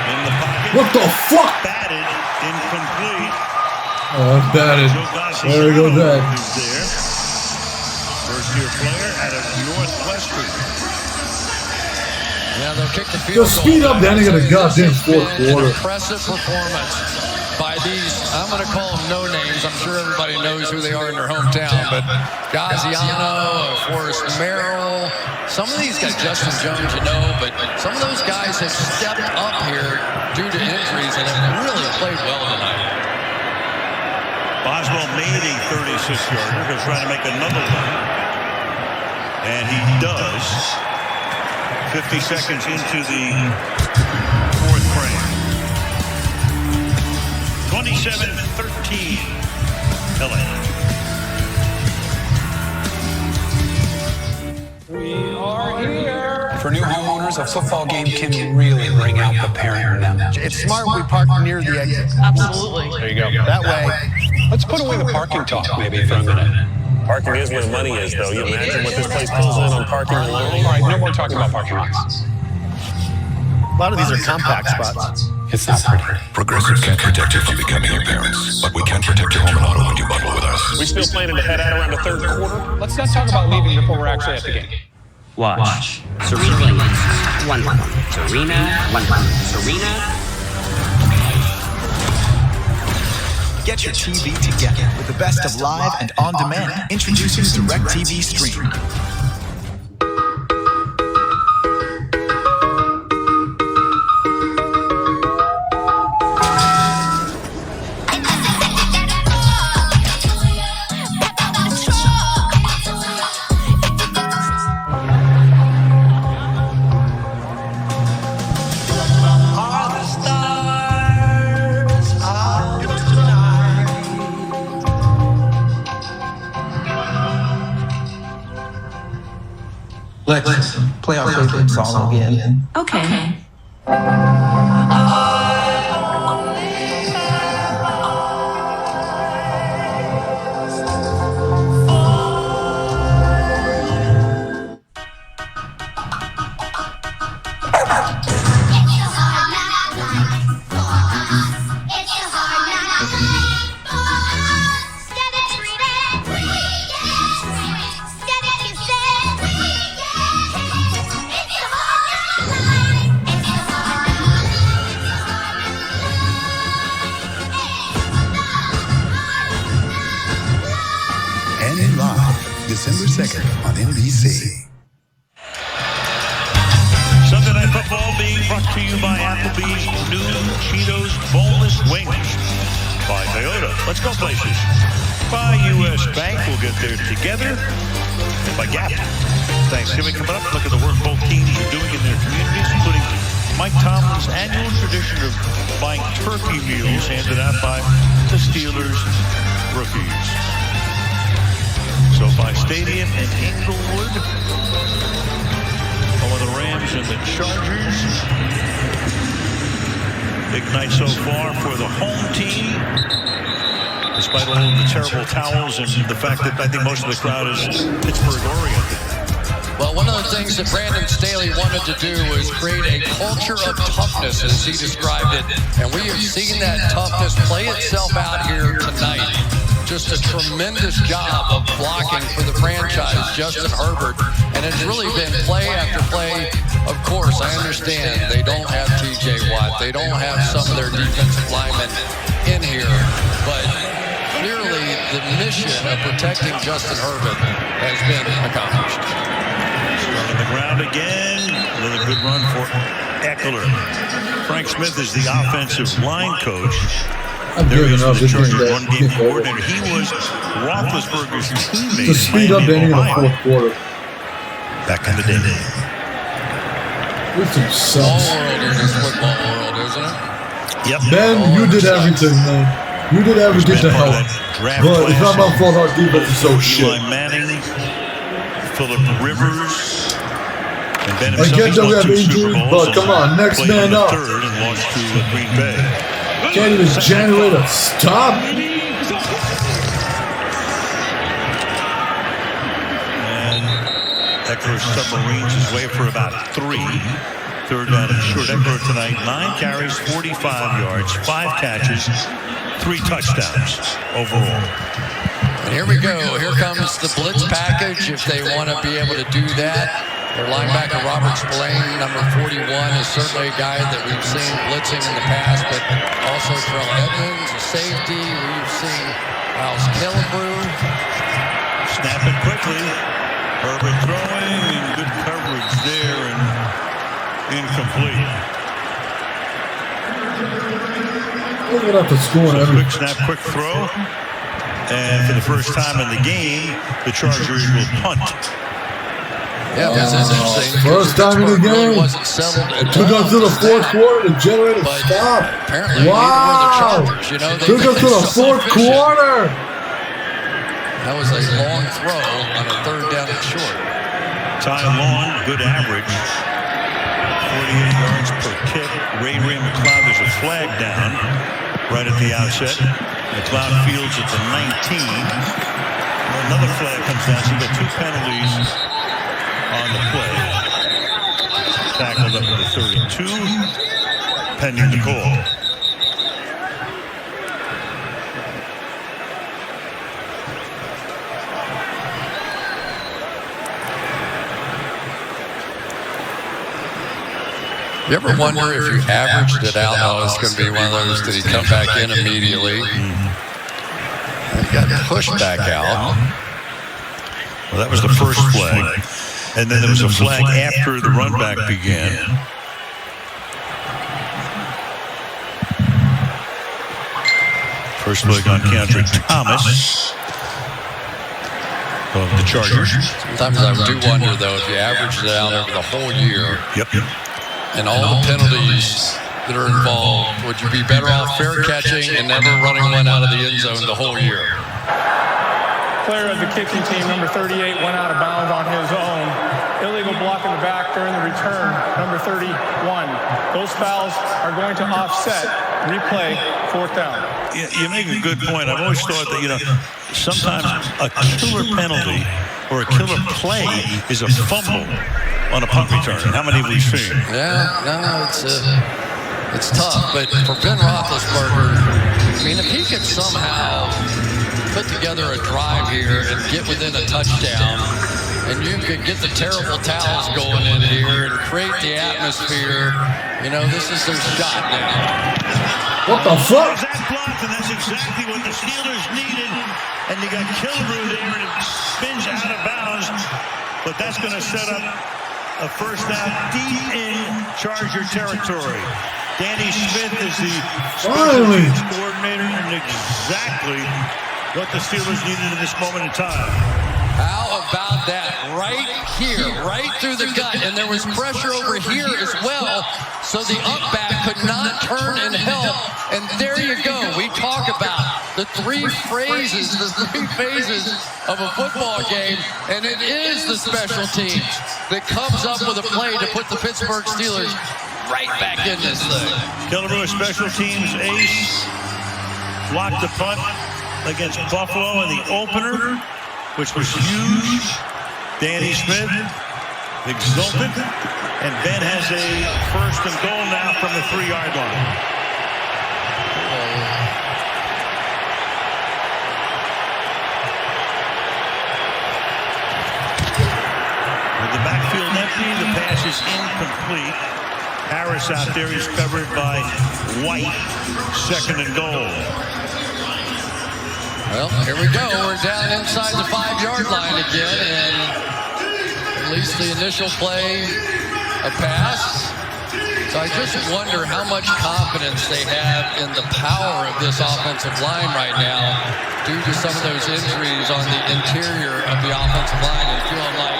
Speaker 2: In the pocket.
Speaker 3: What the fuck?
Speaker 2: Batted, incomplete.
Speaker 3: Oh, that's batted. There goes that.
Speaker 2: First-year player out of Northwestern.
Speaker 1: Yeah, they'll kick the field goal.
Speaker 3: Just speed up the ending of the goddamn fourth quarter.
Speaker 1: Impressive performance. by these, I'm going to call them no names. I'm sure everybody knows who they are in their hometown, but Gaziano, Forrest Merrill, some of these guys, Justin Jones, but some of those guys have stepped up here due to injuries and have really played well tonight.
Speaker 2: Boswell made a 36-yarder. He'll try to make another one. And he does. 50 seconds into the fourth frame. 27-13. LA.
Speaker 18: We are here.
Speaker 17: For new homeowners, a football game can really bring out the parent in them.
Speaker 6: It's smart we park near the exit.
Speaker 18: Absolutely.
Speaker 17: There you go.
Speaker 6: That way.
Speaker 17: Let's put away the parking talk maybe for a minute.
Speaker 12: Parking is where the money is, though. You imagine what this place pulls in on parking alone?
Speaker 17: All right, no more talking about parking lots.
Speaker 6: A lot of these are compact spots.
Speaker 17: It's not pretty.
Speaker 22: Progressive can't protect you from becoming your parents, but we can protect your home and auto when you bundle with us.
Speaker 12: We still planning to head out around the third quarter?
Speaker 17: Let's not talk about leaving before we're actually at the game.
Speaker 15: Watch. Serena Williams. 1-1. Serena. 1-1. Serena.
Speaker 23: Get your TV together with the best of live and on demand. Introducing DirecTV Stream.
Speaker 17: Let's play our favorite song again.
Speaker 5: Okay.
Speaker 22: And live, December 2nd on NBC.
Speaker 2: Sunday Night Football being brought to you by Applebee's new Cheetos Boneless Wings. By Toyota. Let's go places. By U.S. Bank. We'll get there together. And by Gap. Thanksgiving coming up. Look at the work both teams are doing in their communities, including Mike Tomlin's annual tradition of buying turkey meals handed out by the Steelers rookies. SoFi Stadium in Inglewood. Home of the Rams and the Chargers. Big night so far for the home team. Despite all of the terrible towels and the fact that I think most of the crowd is Pittsburgh-oriented.
Speaker 1: Well, one of the things that Brandon Staley wanted to do was create a culture of toughness, as he described it. And we have seen that toughness play itself out here tonight. Just a tremendous job of blocking for the franchise, Justin Herbert. And it's really been play after play. Of course, I understand they don't have T.J. Watt. They don't have some of their defensive linemen in here. But clearly, the mission of protecting Justin Herbert has been accomplished.
Speaker 2: On the ground again. Another good run for Eckler. Frank Smith is the offensive line coach.
Speaker 3: I'm giving up this
Speaker 2: one-game coordinator. He was Roethlisberger's teammate.
Speaker 3: To speed up ending in the fourth quarter.
Speaker 2: Back in the day.
Speaker 3: This is sucks.
Speaker 1: All world in this football world, isn't it?
Speaker 2: Yep.
Speaker 3: Ben, you did everything, man. You did everything to help. But it's not my fault our defense is so shit.
Speaker 2: Eli Manning, Phillip Rivers, and Ben
Speaker 3: I get that we have injuries, but come on, next man up.
Speaker 2: Third and lost to Green Bay.
Speaker 3: Can't even generate a stop.
Speaker 2: And Eckler submarines his way for about 3. Third down and short. Eckler tonight, 9 carries, 45 yards, 5 catches, 3 touchdowns overall.
Speaker 1: And here we go. Here comes the blitz package if they want to be able to do that. Their linebacker, Robert Spillane, number 41, is certainly a guy that we've seen blitzing in the past, but also Terrell Edmonds, a safety. We've seen Miles Killebrew.
Speaker 2: Snap it quickly. Herbert throwing, and good coverage there, and incomplete.
Speaker 3: Look at the score.
Speaker 2: So quick snap, quick throw. And for the first time in the game, the Chargers will punt.
Speaker 1: Yeah, this is interesting.
Speaker 3: First time in the game. It took us to the fourth quarter to generate a stop.
Speaker 1: Apparently,
Speaker 3: wow.
Speaker 1: You know,
Speaker 3: took us to the fourth quarter.
Speaker 1: That was a long throw on a third down and short.
Speaker 2: Ty Long, good average. 48 yards per kick. Ray McLeod, there's a flag down right at the outset. McLeod fields at the 19. Another flag comes down, so you got 2 penalties on the play. Tackled up to the 32, pending the call.
Speaker 1: You ever wonder if you averaged it out, oh, it's going to be one of those, did he come back in immediately? And he got pushed back out.
Speaker 2: Well, that was the first flag. And then there was a flag after the run back began. First flag on Keandre Thomas of the Chargers.
Speaker 1: Sometimes I do wonder, though, if you averaged it out over the whole year.
Speaker 2: Yep.
Speaker 1: And all the penalties that are involved, would you be better off fair catching and never running one out of the end zone the whole year?
Speaker 18: Player of the kicking team, number 38, went out of bounds on his own. Illegal block in the back during the return, number 31. Those fouls are going to offset. Replay, 4th down.
Speaker 2: You make a good point. I've always thought that, you know, sometimes a killer penalty or a killer play is a fumble on a punt return. How many have we seen?
Speaker 1: Yeah, no, it's tough. But for Ben Roethlisberger, I mean, if he could somehow put together a drive here and get within a touchdown, and you could get the terrible towels going in here and create the atmosphere, you know, this is their shot now.
Speaker 3: What the fuck?
Speaker 2: That blocked, and that's exactly what the Steelers needed. And you got Killebrew there, and it spins out of bounds. But that's going to set up a first down deep in Charger territory. Danny Smith is the special teams coordinator, and exactly what the Steelers needed in this moment in time.
Speaker 1: How about that? Right here, right through the gut. And there was pressure over here as well, so the up back could not turn and help. And there you go. We talk about the 3 phases of a football game, and it is the special teams that comes up with a play to put the Pittsburgh Steelers right back in this thing.
Speaker 2: Killebrew, special teams ace, blocked the punt against Buffalo in the opener, which was huge. Danny Smith, exultant, and Ben has a 1st and goal now from the 3-yard line. With the backfield empty, the pass is incomplete. Harris out there, he's covered by White, 2nd and goal.
Speaker 1: Well, here we go. We're down inside the 5-yard line again, and at least the initial play, a pass. So I just wonder how much confidence they have in the power of this offensive line right now due to some of those injuries on the interior of the offensive line, and feeling like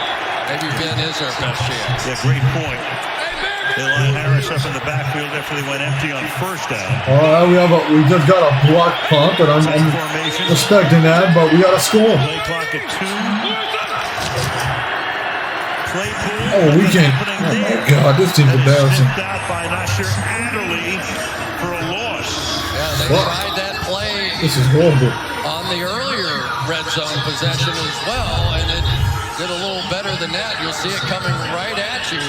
Speaker 1: maybe Ben is their best chance.
Speaker 2: Yeah, great point. They line Harris up in the backfield after they went empty on 1st down.
Speaker 3: All right, we just got a block punt, and I'm respecting that, but we got to score.
Speaker 2: Play clock at 2.
Speaker 3: Oh, we can't. Oh my God, this team's embarrassing.
Speaker 2: Out by Nasir Adderley for a loss.
Speaker 1: Yeah, they tried that play.
Speaker 3: This is horrible.
Speaker 1: On the earlier red zone possession as well, and it did a little better than that. You'll see it coming right at you.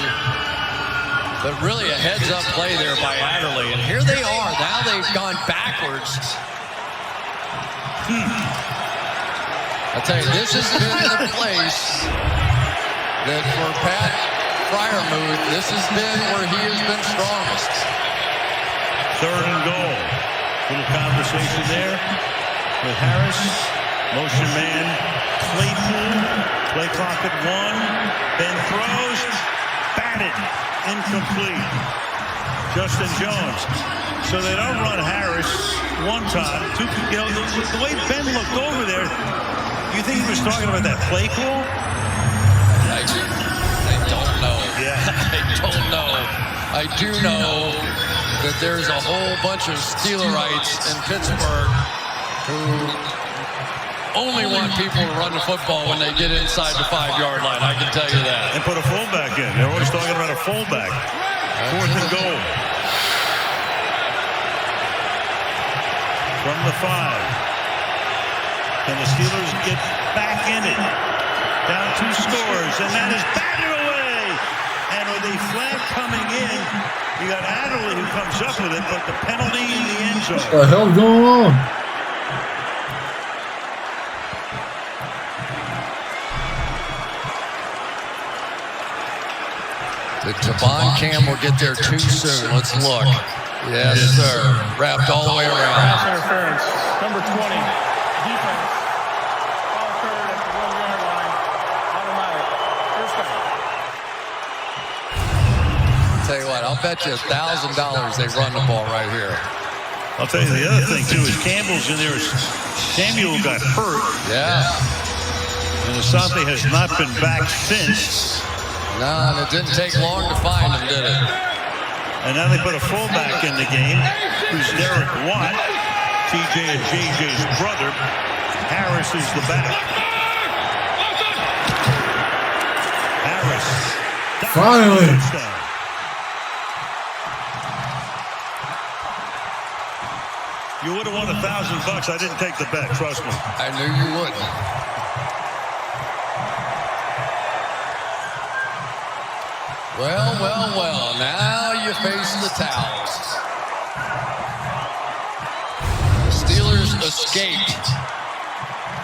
Speaker 1: But really a heads-up play there by Adderley. And here they are. Now they've gone backwards. I tell you, this has been the place that for Pat Freiermuth, this has been where he has been strongest.
Speaker 2: 3rd and goal. Little conversation there with Harris. Motion man Claypool. Play clock at 1. Ben throws. Batted. Incomplete. Justin Jones. So they don't run Harris one time. The way Ben looked over there, you think he was talking about that play call?
Speaker 1: I don't know.
Speaker 2: Yeah.
Speaker 1: I don't know. I do know that there's a whole bunch of Steelerites in Pittsburgh who only want people to run the football when they get inside the 5-yard line. I can tell you that.
Speaker 2: And put a fullback in. They're always talking about a fullback. 4th and goal. From the 5. Can the Steelers get back in it? Down 2 scores, and that is batted away. And with a flag coming in, you got Adderley who comes up with it, but the penalty in the end zone.
Speaker 3: What the hell's going on?
Speaker 1: Did Javon Campbell get there too soon? Let's look. Yes, sir. Wrapped all the way around.
Speaker 18: Pass interference. Number 20. Defense. Ball third at the 1-yard line. Automatic. First down.
Speaker 1: Tell you what, I'll bet you $1,000 they run the ball right here.
Speaker 2: I'll tell you the other thing, too, is Campbell's in there. Samuel got hurt.
Speaker 1: Yeah.
Speaker 2: And Asante has not been back since.
Speaker 1: No, and it didn't take long to find him, did it?
Speaker 2: And now they put a fullback in the game, who's Derek Watt, TJ and JJ's brother. Harris is the back. Harris.
Speaker 3: Finally.
Speaker 2: You would have won $1,000. I didn't take the bet, trust me.
Speaker 1: I knew you wouldn't. Well. Now you face the towels. The Steelers escaped.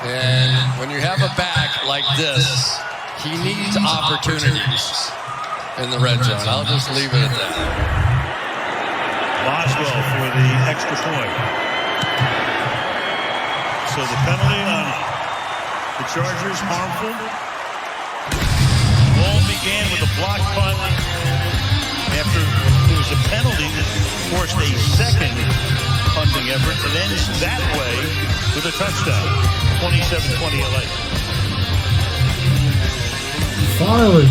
Speaker 1: And when you have a back like this, he needs opportunities in the red zone. I'll just leave it at that.
Speaker 2: Boswell for the extra point. So the penalty on the Chargers, harmful. All began with a block punt after there was a penalty that forced a second punting effort. It ends that way with a touchdown, 27-20 LA.
Speaker 3: Finally.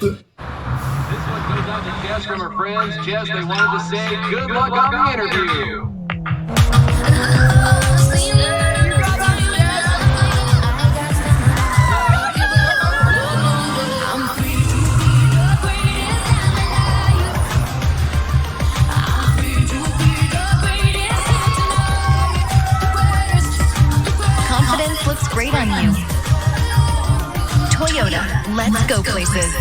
Speaker 10: This one goes out to Jess from her friends. Jess, they wanted to say good luck on the interview.
Speaker 5: Confidence looks great on you. Toyota, let's go places.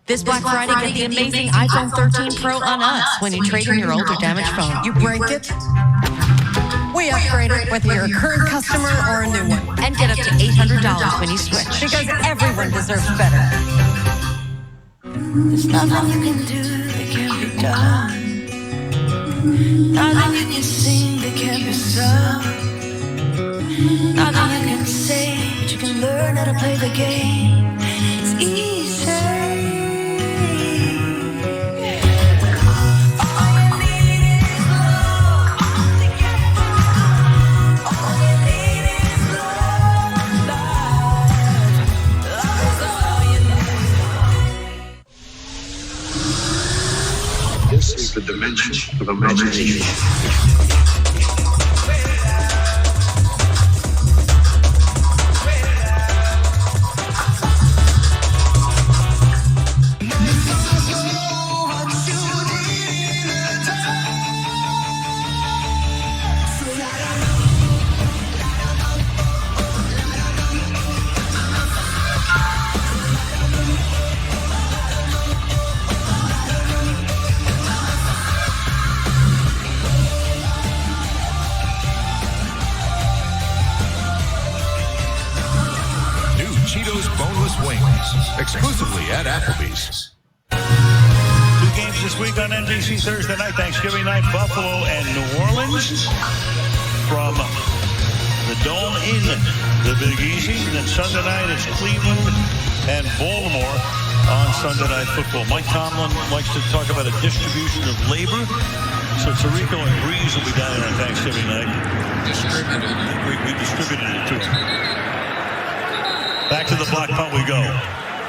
Speaker 11: This Black Friday, get the amazing iPhone 13 Pro on us when you trade in your older damaged phone. You break it, we upgrade it, whether you're a current customer or a new one. And get up to $800 when you switch, because everyone deserves better.
Speaker 20: There's nothing you can do that can't be done. Nothing you can sing that can't be sung. Nothing you can say, but you can learn how to play the game. It's easy.
Speaker 19: This is the dimension of imagination.
Speaker 9: Tito's Boneless Wings, exclusively at Applebee's.
Speaker 2: 2 games this week on NBC Thursday night, Thanksgiving night, Buffalo and New Orleans from the Dome in the Big Easy. And then Sunday night it's Cleveland and Baltimore on Sunday Night Football. Mike Tomlin likes to talk about a distribution of labor. So Tirico and Breeze will be down there on Thanksgiving night.
Speaker 1: Distributed.
Speaker 2: We distributed it to them. Back to the block punt we go.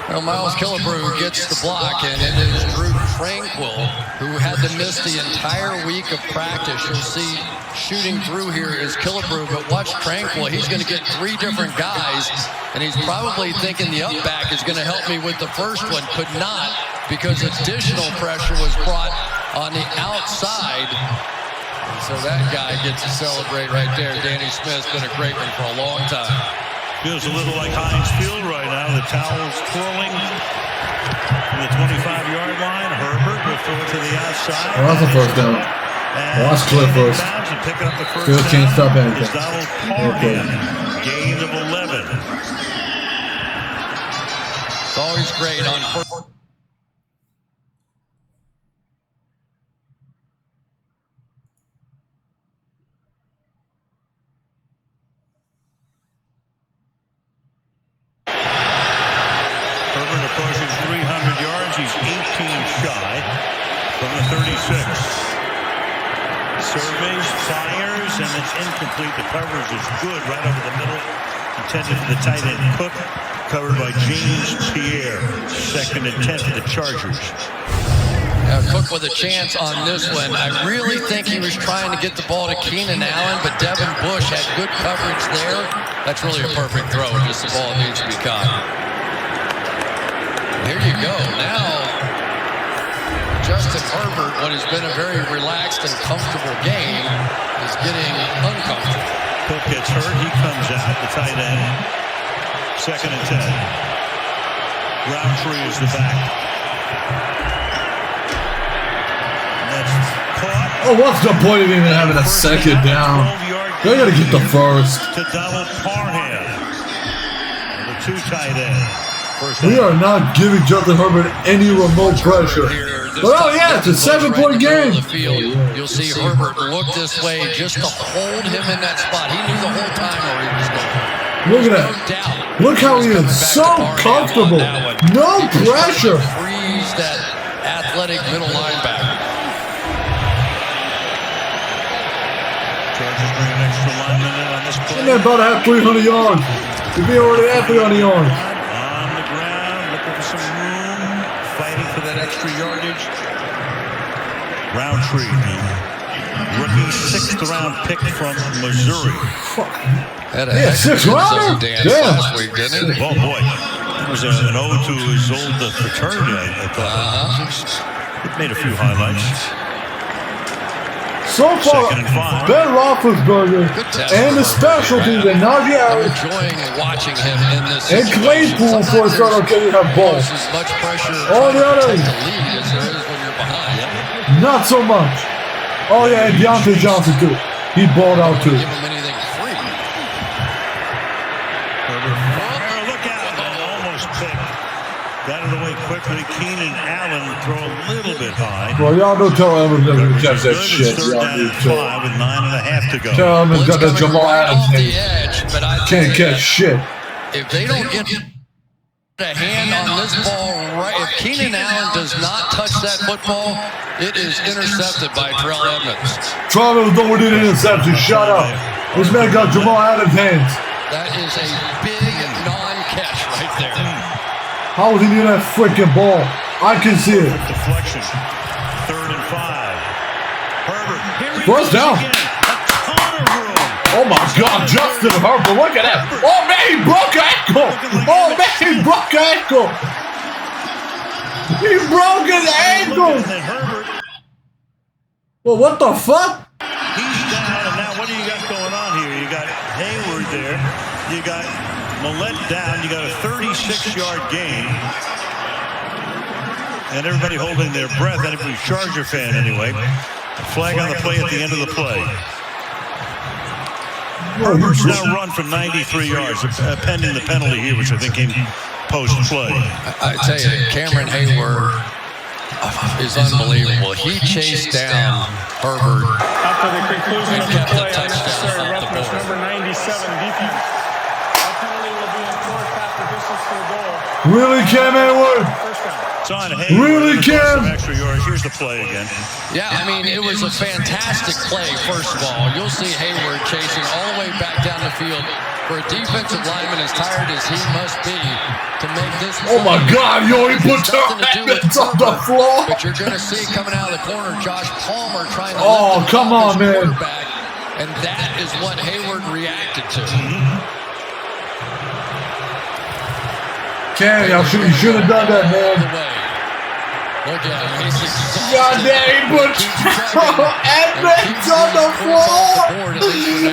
Speaker 1: Well, Miles Killebrew gets the block, and it is Drew Tranquill, who had to miss the entire week of practice. You'll see shooting through here is Killebrew, but watch Tranquill. He's going to get 3 different guys, and he's probably thinking the up back is going to help me with the first one. Could not, because additional pressure was brought on the outside. And so that guy gets to celebrate right there. Danny Smith's been a great one for a long time.
Speaker 2: Feels a little like Heinz Field right now. The towel's twirling from the 25-yard line. Herbert will throw it to the outside.
Speaker 3: Oh, that's the first down. Watch Cliff first. Still can't stop anything. Okay.
Speaker 2: Gain of 11.
Speaker 1: It's always great on first.
Speaker 2: Herbert approaching 300 yards. He's 18 shy from the 36. Surveys, fires, and it's incomplete. The coverage is good right over the middle. Intended for the tight end Cook. Covered by James Pierre. 2nd and 10 for the Chargers.
Speaker 1: Cook with a chance on this one. I really think he was trying to get the ball to Keenan Allen, but Devin Bush had good coverage there. That's really a perfect throw. Just the ball needs to be caught. There you go. Now, Justin Herbert, what has been a very relaxed and comfortable game, is getting uncomfortable.
Speaker 2: Cook gets hurt. He comes out, the tight end. 2nd and 10. Roundtree is the back. And that's caught.
Speaker 3: Oh, what's the point of even having a second down? They gotta get the first.
Speaker 2: To Donald Parham. The 2 tight end.
Speaker 3: We are not giving Justin Herbert any remote pressure. But oh yeah, it's a 7-point game.
Speaker 1: You'll see Herbert look this way just to hold him in that spot. He knew the whole time where he was going.
Speaker 3: Look at that. Look how he is so comfortable. No pressure.
Speaker 1: Freeze that athletic middle linebacker.
Speaker 2: Chargers bring an extra lineman in on this play.
Speaker 3: And they're about to have 300 yards. If they already have 300 yards.
Speaker 2: On the ground, looking for some room, fighting for that extra yardage. Roundtree, rookie 6th round pick from Missouri.
Speaker 1: Had a
Speaker 3: 6th rounder? Damn.
Speaker 1: Last week, didn't it?
Speaker 2: Oh boy, it was an ode to his old fraternity. I thought. It made a few highlights.
Speaker 3: So far, Ben Roethlisberger and the special teams and Najee Harris
Speaker 1: enjoying watching him in this
Speaker 3: and Claypool for a start. Okay, you have both.
Speaker 1: Much pressure
Speaker 3: All the others,
Speaker 1: to lead as there is when you're behind.
Speaker 3: not so much. Oh yeah, and Deontay Johnson too. He balled out too.
Speaker 1: Give him anything free.
Speaker 2: Look out! Almost picked. Got it away quickly. Keenan Allen throw a little bit high.
Speaker 3: Well, y'all don't tell Evans never to catch that shit.
Speaker 2: Third down and 5 with 9.5 to go.
Speaker 3: Tell Evans got that Jamal Adams thing. Can't catch shit.
Speaker 1: If they don't get a hand on this ball right, if Keenan Allen does not touch that football, it is intercepted by Terrell Edmonds.
Speaker 3: Terrell Edmonds don't need an interception. Shut up. This man got Jamal Adams' hands.
Speaker 1: That is a big non-catch right there.
Speaker 3: How was he near that freaking ball? I can see it.
Speaker 2: Deflection. 3rd and 5. Herbert.
Speaker 3: First down. Oh my God, Justin Herbert, look at that. Oh man, he broke an ankle. Oh man, he broke an ankle. He broke his ankle. Well, what the fuck?
Speaker 2: He's down, and now what do you got going on here? You got Hayward there. You got Millette down. You got a 36-yard gain. And everybody holding their breath. Every Charger fan, anyway. Flag on the play at the end of the play. Herbert's now run for 93 yards, pending the penalty here, which I think came post-play.
Speaker 1: I tell you, Cameron Hayward is unbelievable. He chased down Herbert
Speaker 18: After the conclusion
Speaker 1: and
Speaker 18: of the
Speaker 1: kept the
Speaker 18: play,
Speaker 1: touchdown
Speaker 18: unnecessary
Speaker 1: off the
Speaker 18: roughness,
Speaker 1: board.
Speaker 18: number 97 defense. That penalty will be enforced after distance to the goal.
Speaker 3: Really, Cam Hayward?
Speaker 18: First down.
Speaker 2: John Hayward.
Speaker 3: Really, Cam?
Speaker 2: Some extra yards. Here's the play again.
Speaker 1: Yeah, I mean, it was a fantastic play, first of all. You'll see Hayward chasing all the way back down the field for a defensive lineman as tired as he must be to make this play.
Speaker 3: Oh my God, yo, he put
Speaker 1: Nothing to do with
Speaker 3: Herbert's on the
Speaker 1: Herbert,
Speaker 3: floor.
Speaker 1: But you're going to see coming out of the corner, Josh Palmer trying to
Speaker 3: Oh,
Speaker 1: lift him
Speaker 3: come
Speaker 1: off
Speaker 3: on,
Speaker 1: his
Speaker 3: man.
Speaker 1: quarterback, and that is what Hayward reacted to.
Speaker 3: Cam, you should have done that, man.
Speaker 1: Look at him. He's exhausted.
Speaker 3: God damn, he put Edmonds on the floor.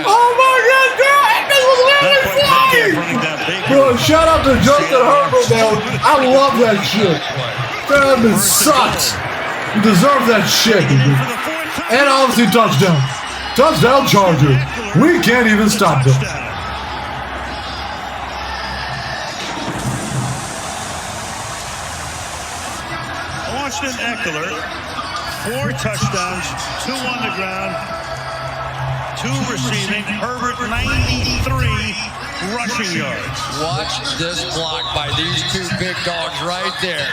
Speaker 3: Oh my God, Edmonds was literally flying. Bro, shout out to Justin Herbert, man. I love that shit. Edmonds sucks. He deserves that shit, dude. And obviously touchdown. Touchdown Chargers. We can't even stop them.
Speaker 2: Austin Eckler, 4 touchdowns, 2 on the ground, 2 receiving. Herbert, 93 rushing yards.
Speaker 1: Watch this block by these 2 big dogs right there.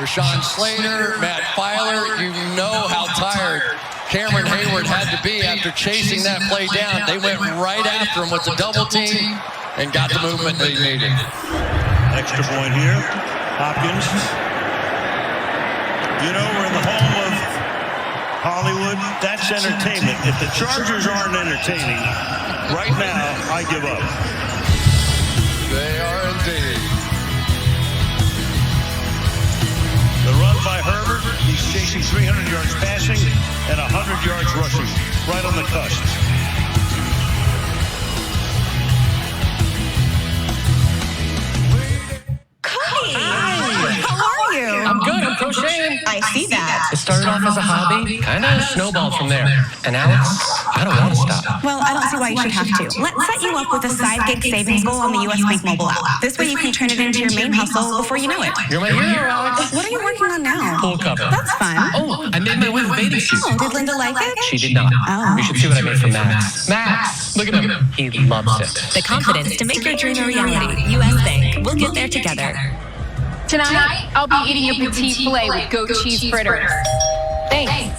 Speaker 1: Rashawn Slater, Matt Filer, you know how tired Cameron Hayward had to be after chasing that play down. They went right after him with the double team and got the movement they needed.
Speaker 2: Extra point here. Hopkins. You know, we're in the home of Hollywood. That's entertainment. If the Chargers aren't entertaining, right now, I give up.
Speaker 1: They are indeed.
Speaker 2: The run by Herbert. He's chasing 300 yards passing and 100 yards rushing. Right on the cusp.
Speaker 21: I'm good. I'm crocheting.
Speaker 13: I see that.
Speaker 21: It started off as a hobby, kind of snowballed from there. And Alex, I don't want to stop.
Speaker 13: Well, I don't see why you should have to. Let's set you up with a side gig savings goal on the US Bank mobile app. This way you can turn it into your main hustle before you know it.
Speaker 21: You're my hero, Alex.
Speaker 13: What are you working on now?
Speaker 21: Pool cover.
Speaker 13: That's fun.
Speaker 21: Oh, I made my wife a bathing suit.
Speaker 13: Oh, did Linda like it?
Speaker 21: She did not.
Speaker 13: Oh.
Speaker 21: You should see what I made for Max. Max, look at him. He loves it.
Speaker 11: The confidence to make your dream a reality. US Bank. We'll get there together.
Speaker 14: Tonight, I'll be eating your petite filet with goat cheese fritters. Thanks.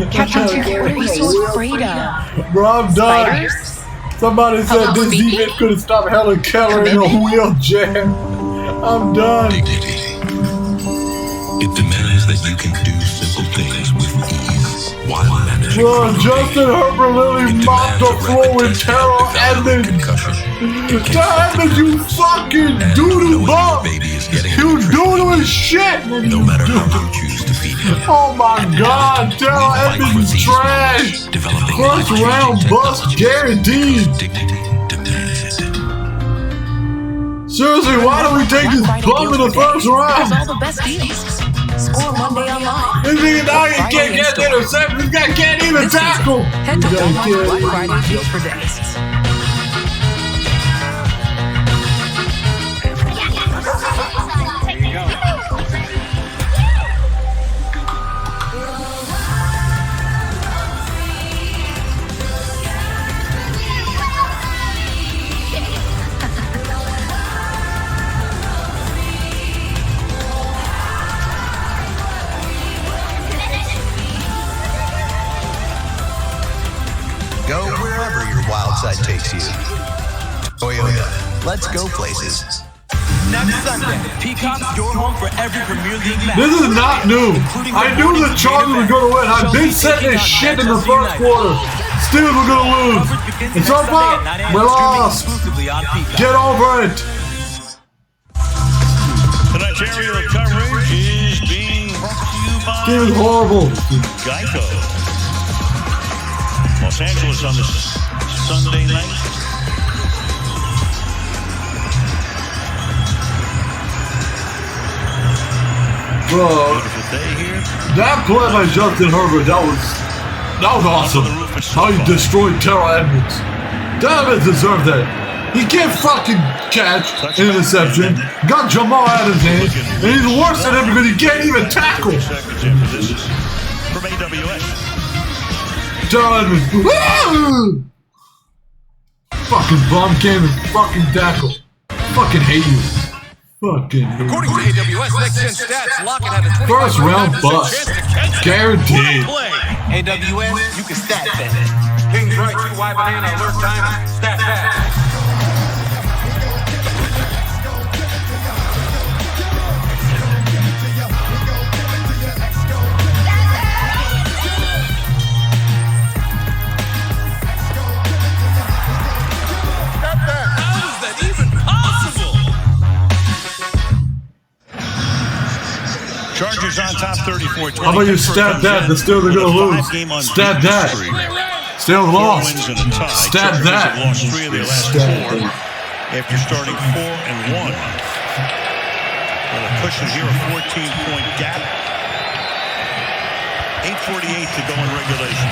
Speaker 14: Captain, what are you so afraid of?
Speaker 3: Bro, I'm done.
Speaker 14: Spiders?
Speaker 3: Somebody said
Speaker 14: Hello,
Speaker 3: this
Speaker 14: speaking?
Speaker 3: defense could have stopped Helen Keller in a wheelchair. I'm done.
Speaker 22: It demands that you can do simple things with ease while managing.
Speaker 3: Bro, Justin Herbert literally mopped the floor with Terrell Edmonds. Terrell Edmonds, you fucking doo-doo bum. You doo-doo as shit.
Speaker 22: No matter how you choose to feed him.
Speaker 3: Oh my God, Terrell Edmonds is trash. First round bust guaranteed. Seriously, why don't we take this bum in the first round?
Speaker 11: All the best deals. Score Monday online.
Speaker 3: This nigga now he can't get the interception. This guy can't even tackle.
Speaker 11: Head to Walmart's Black Friday deals for days.
Speaker 23: Go wherever your wild side takes you. Toyota. Let's go places.
Speaker 16: Next Sunday, Peacock's your home for every Premier League match.
Speaker 3: This is not new. I knew the Chargers were going to win. I've been setting this shit in the first quarter. Steelers were going to lose. And so far, we lost. Get over it.
Speaker 2: Tonight's aerial coverage is being brought to you by
Speaker 3: This is horrible.
Speaker 2: Geico. Los Angeles on this Sunday night.
Speaker 3: Bro, that play by Justin Herbert, that was That was awesome. How he destroyed Terrell Edmonds. Terrell Edmonds deserved that. He can't fucking catch an interception. Got Jamal out of his hands. And he's worse than him because he can't even tackle.
Speaker 2: From AWS.
Speaker 3: Terrell Edmonds. Woo! Fucking bum came and fucking tackle. Fucking hate you. Fucking.
Speaker 4: According to AWS Next Gen Stats, Lockett had a 25%
Speaker 3: First round bust. Guaranteed.
Speaker 4: AWS, you can stat that. Kings right, 2 wide banana, alert time, stat that.
Speaker 2: Chargers on top 34-20.
Speaker 3: How about you stat that? The Steelers are going to lose. Stat that. Steelers lost. Stat that.
Speaker 2: Lost 3 of their last 4 after starting 4-1. Well, a cushion here, a 14-point gap. 8:48 to go in regulation.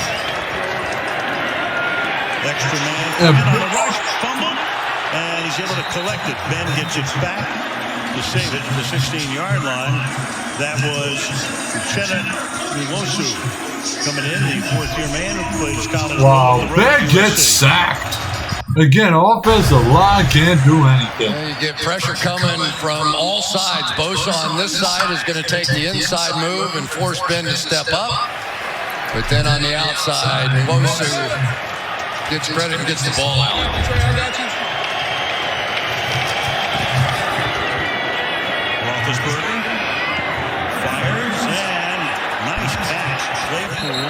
Speaker 2: Extra man on the rush, fumble, and he's able to collect it. Ben gets it back to save it to the 16-yard line. That was Uchenna Nwosu coming in, the 4th-year man who played his college.
Speaker 3: Wow, Ben gets sacked. Again, offensive line can't do anything.
Speaker 1: You get pressure coming from all sides. Bosa on this side is going to take the inside move and force Ben to step up. But then on the outside, Nwosu gets credit and gets the ball out.
Speaker 2: Roethlisberger fires and nice catch. Claypool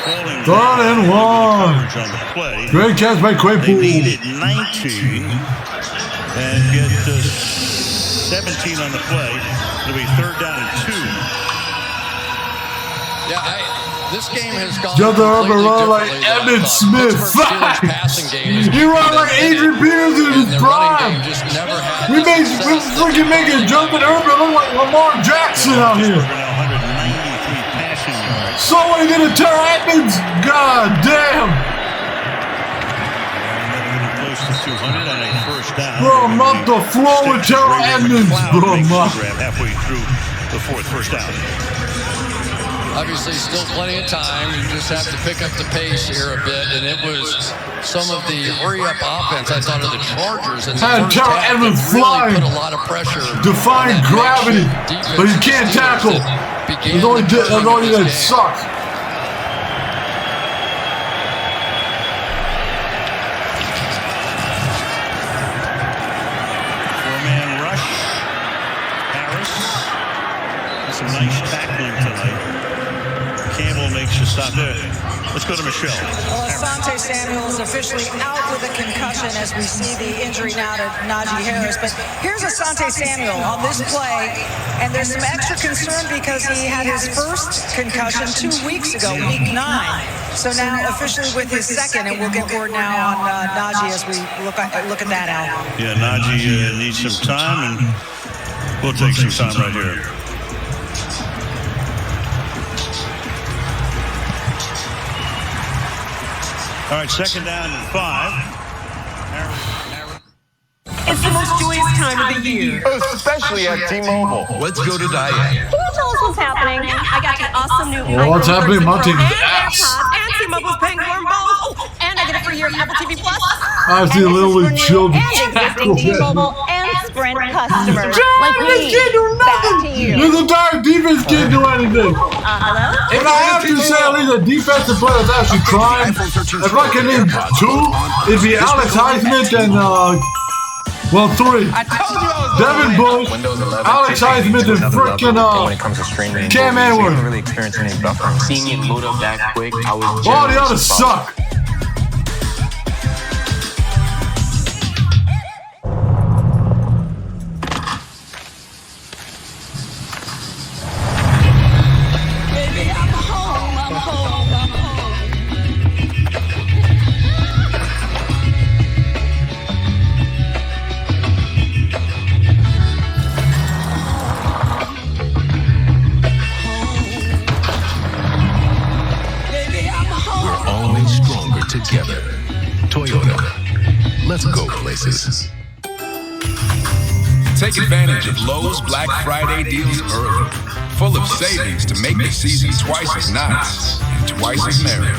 Speaker 2: falling.
Speaker 3: 3rd and 1. Great catch by Claypool.
Speaker 2: They needed 19 and get 17 on the play. It'll be 3rd down and 2.
Speaker 1: Yeah, this game has gone.
Speaker 3: Jonathan Herbert run like Emmitt Smith. He run like Adrian Peterson in his prime. We freaking making Jonathan Herbert look like Lamar Jackson out here. Somebody get a Terrell Edmonds. God damn.
Speaker 2: Close to 200 on a 1st down.
Speaker 3: Bro, I'm up the floor with Terrell Edmonds. Bro, I'm up.
Speaker 2: Halfway through the 4th first down.
Speaker 1: Obviously, still plenty of time. You just have to pick up the pace here a bit. And it was some of the hurry-up offense, I thought, of the Chargers. And
Speaker 3: Terrell Edmonds flying.
Speaker 1: Put a lot of pressure.
Speaker 3: Defying gravity. But he can't tackle. That's the only that sucks.
Speaker 2: Four-man rush. Harris. Some nice tackling tonight. Campbell makes a stop there. Let's go to Michelle.
Speaker 20: Well, Asante Samuel is officially out with a concussion as we see the injury now to Najee Harris. But here's Asante Samuel on this play, and there's some extra concern because he had his first concussion 2 weeks ago, week 9. So now officially with his second, and we'll get word now on Najee as we look at that out.
Speaker 2: Yeah, Najee needs some time, and we'll take some time right here. All right, 2nd down and 5.
Speaker 7: It's the most joyous time of the year.
Speaker 4: Especially at T-Mobile. Let's go to Diane.
Speaker 7: Can you tell us what's happening? I got the awesome new
Speaker 3: what's happening? My team's ass.
Speaker 7: And T-Mobile's paying for them both. Oh, and I get a free year of Apple TV Plus.
Speaker 3: I see little children.
Speaker 7: And existing T-Mobile and Sprint customers. Like me.
Speaker 3: Can't do nothing. This entire defense can't do anything.
Speaker 7: Hello?
Speaker 3: And I have to say, at least a defensive player is actually trying. If I can name 2, it'd be Alex Highsmith and, 3. Devin Bush, Alex Highsmith, and frickin'
Speaker 17: when it comes to streaming,
Speaker 3: Cam Edwards.
Speaker 17: I didn't really experience any buffering. Seeing it load up that quick, I was
Speaker 3: all the others suck.
Speaker 22: Toyota. Let's go places.
Speaker 6: Take advantage of Lowe's Black Friday deals early. Full of savings to make the season twice as nice and twice as merry.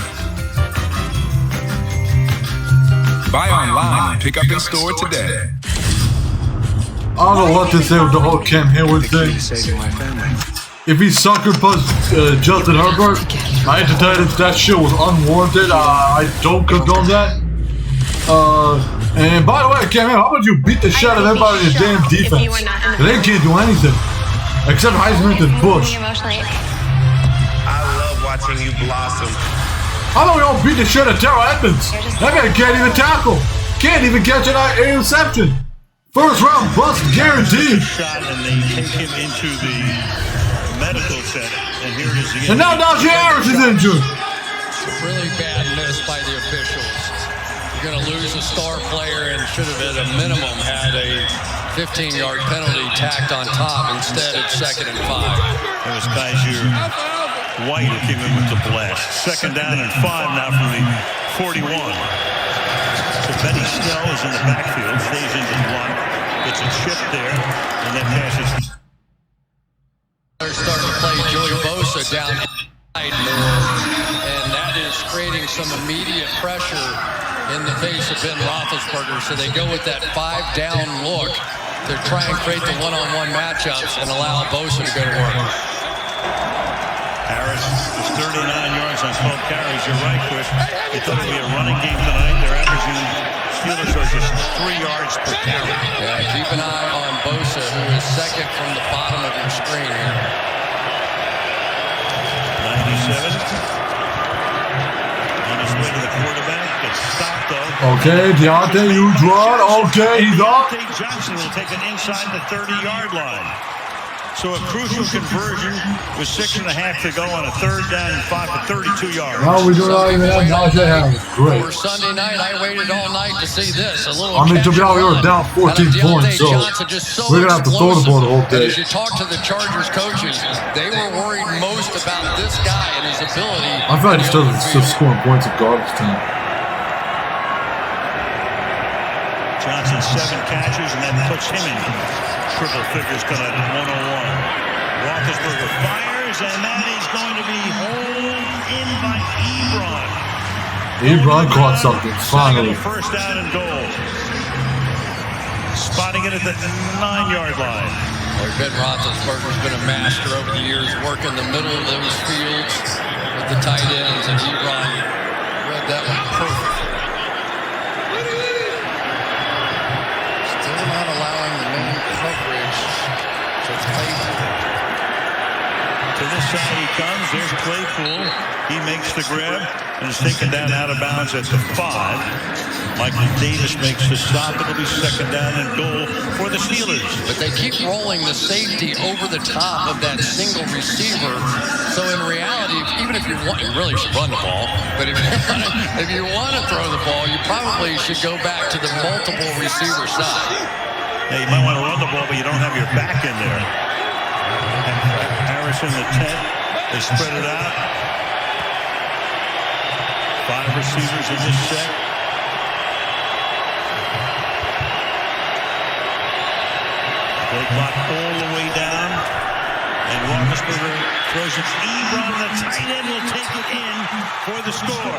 Speaker 6: Buy online and pick up in store today.
Speaker 3: I don't know what to say with the whole Cam Hayward thing. If he sucker punched Justin Herbert, I hate to tell you that shit was unwarranted. I don't condone that. And by the way, Cam Hayward, how about you beat the shit out of everybody in the damn defense? They can't do anything except Highsmith and Bush.
Speaker 4: I love watching you blossom.
Speaker 3: How about we don't beat the shit out of Terrell Edmonds? That guy can't even tackle. Can't even catch an interception. First round bust guaranteed.
Speaker 2: Shot and they take him into the medical center. And here it is again.
Speaker 3: And now Najee Harris is injured.
Speaker 1: It's a really bad miss by the officials. You're going to lose a star player and should have at a minimum had a 15-yard penalty tacked on top. Instead, it's 2nd and 5.
Speaker 2: That was Kaiser White who came in with the blast. 2nd down and 5 now from the 41. So Benny Snell is in the backfield, stays in the block, gets a chip there, and then passes.
Speaker 1: They're starting to play Joey Bosa down more, and that is creating some immediate pressure in the face of Ben Roethlisberger. So they go with that 5-down look to try and create the one-on-one matchups and allow Bosa to go to work.
Speaker 2: Harris is 39 yards on 12 carries. You're right, Chris. They thought it would be a running game tonight. They're averaging Steelers are just 3 yards per carry.
Speaker 1: Yeah, keep an eye on Bosa, who is 2nd from the bottom of your screen here.
Speaker 2: 97. On his way to the quarterback. Gets stopped, though.
Speaker 3: Okay, Deontay, you draw it. Okay, he's up.
Speaker 2: Deontay Johnson will take it inside the 30-yard line. So a crucial conversion with 6.5 to go on a 3rd down and 5 for 32 yards.
Speaker 3: Now we do not even have Najee Harris. Great.
Speaker 1: For Sunday night, I waited all night to see this. A little
Speaker 3: I mean, to be honest, we were down 14 points, so we're going to have to throw the ball the whole day.
Speaker 1: As you talk to the Chargers coaches, they were worried most about this guy and his ability.
Speaker 3: I feel like he's still scoring points at garbage time.
Speaker 2: Johnson 7 catches, and that puts him in triple figures tonight at 101. Roethlisberger fires, and that is going to be hauled in by Ebron.
Speaker 3: Ebron caught something, finally.
Speaker 2: First down and goal. Spotting it at the 9-yard line.
Speaker 1: Well, Ben Roethlisberger's been a master over the years, working the middle of those fields with the tight ends, and Ebron read that one perfectly. Still not allowing the main coverage to play through.
Speaker 2: To this side he comes. There's Claypool. He makes the grab and is taken down out of bounds at the 5. Michael Davis makes the stop. It'll be 2nd down and goal for the Steelers.
Speaker 1: But they keep rolling the safety over the top of that single receiver. So in reality, even if you want, you really should run the ball. But if you want to throw the ball, you probably should go back to the multiple receiver side.
Speaker 2: Yeah, you might want to run the ball, but you don't have your back in there. Harris in the 10. They spread it out. 5 receivers in this set. Play clock all the way down. And Roethlisberger throws it. Ebron, the tight end, will take it in for the score.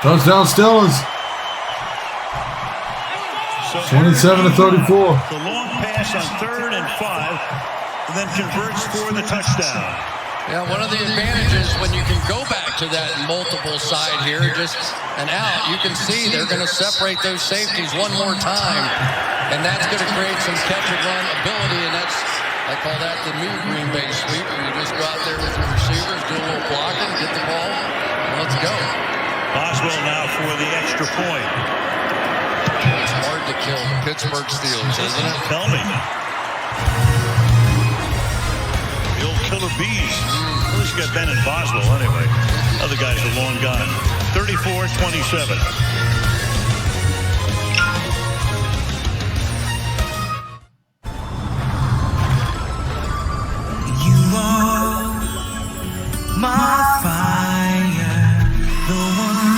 Speaker 3: Touchdown Steelers. 27-34.
Speaker 2: The long pass on 3rd and 5, and then converts for the touchdown.
Speaker 1: Yeah, one of the advantages when you can go back to that multiple side here, just an out, you can see they're going to separate those safeties one more time, and that's going to create some catch-and-run ability, and that's, I call that the new Green Bay sweep, where you just go out there with your receivers, do a little blocking, get the ball, and let's go.
Speaker 2: Boswell now for the extra point.
Speaker 1: It's hard to kill the Pittsburgh Steelers, isn't it?
Speaker 2: Tell me. The old killer bees. At least you got Ben and Boswell anyway. Other guys are long gone. 34-27.
Speaker 16: You are my fire, the one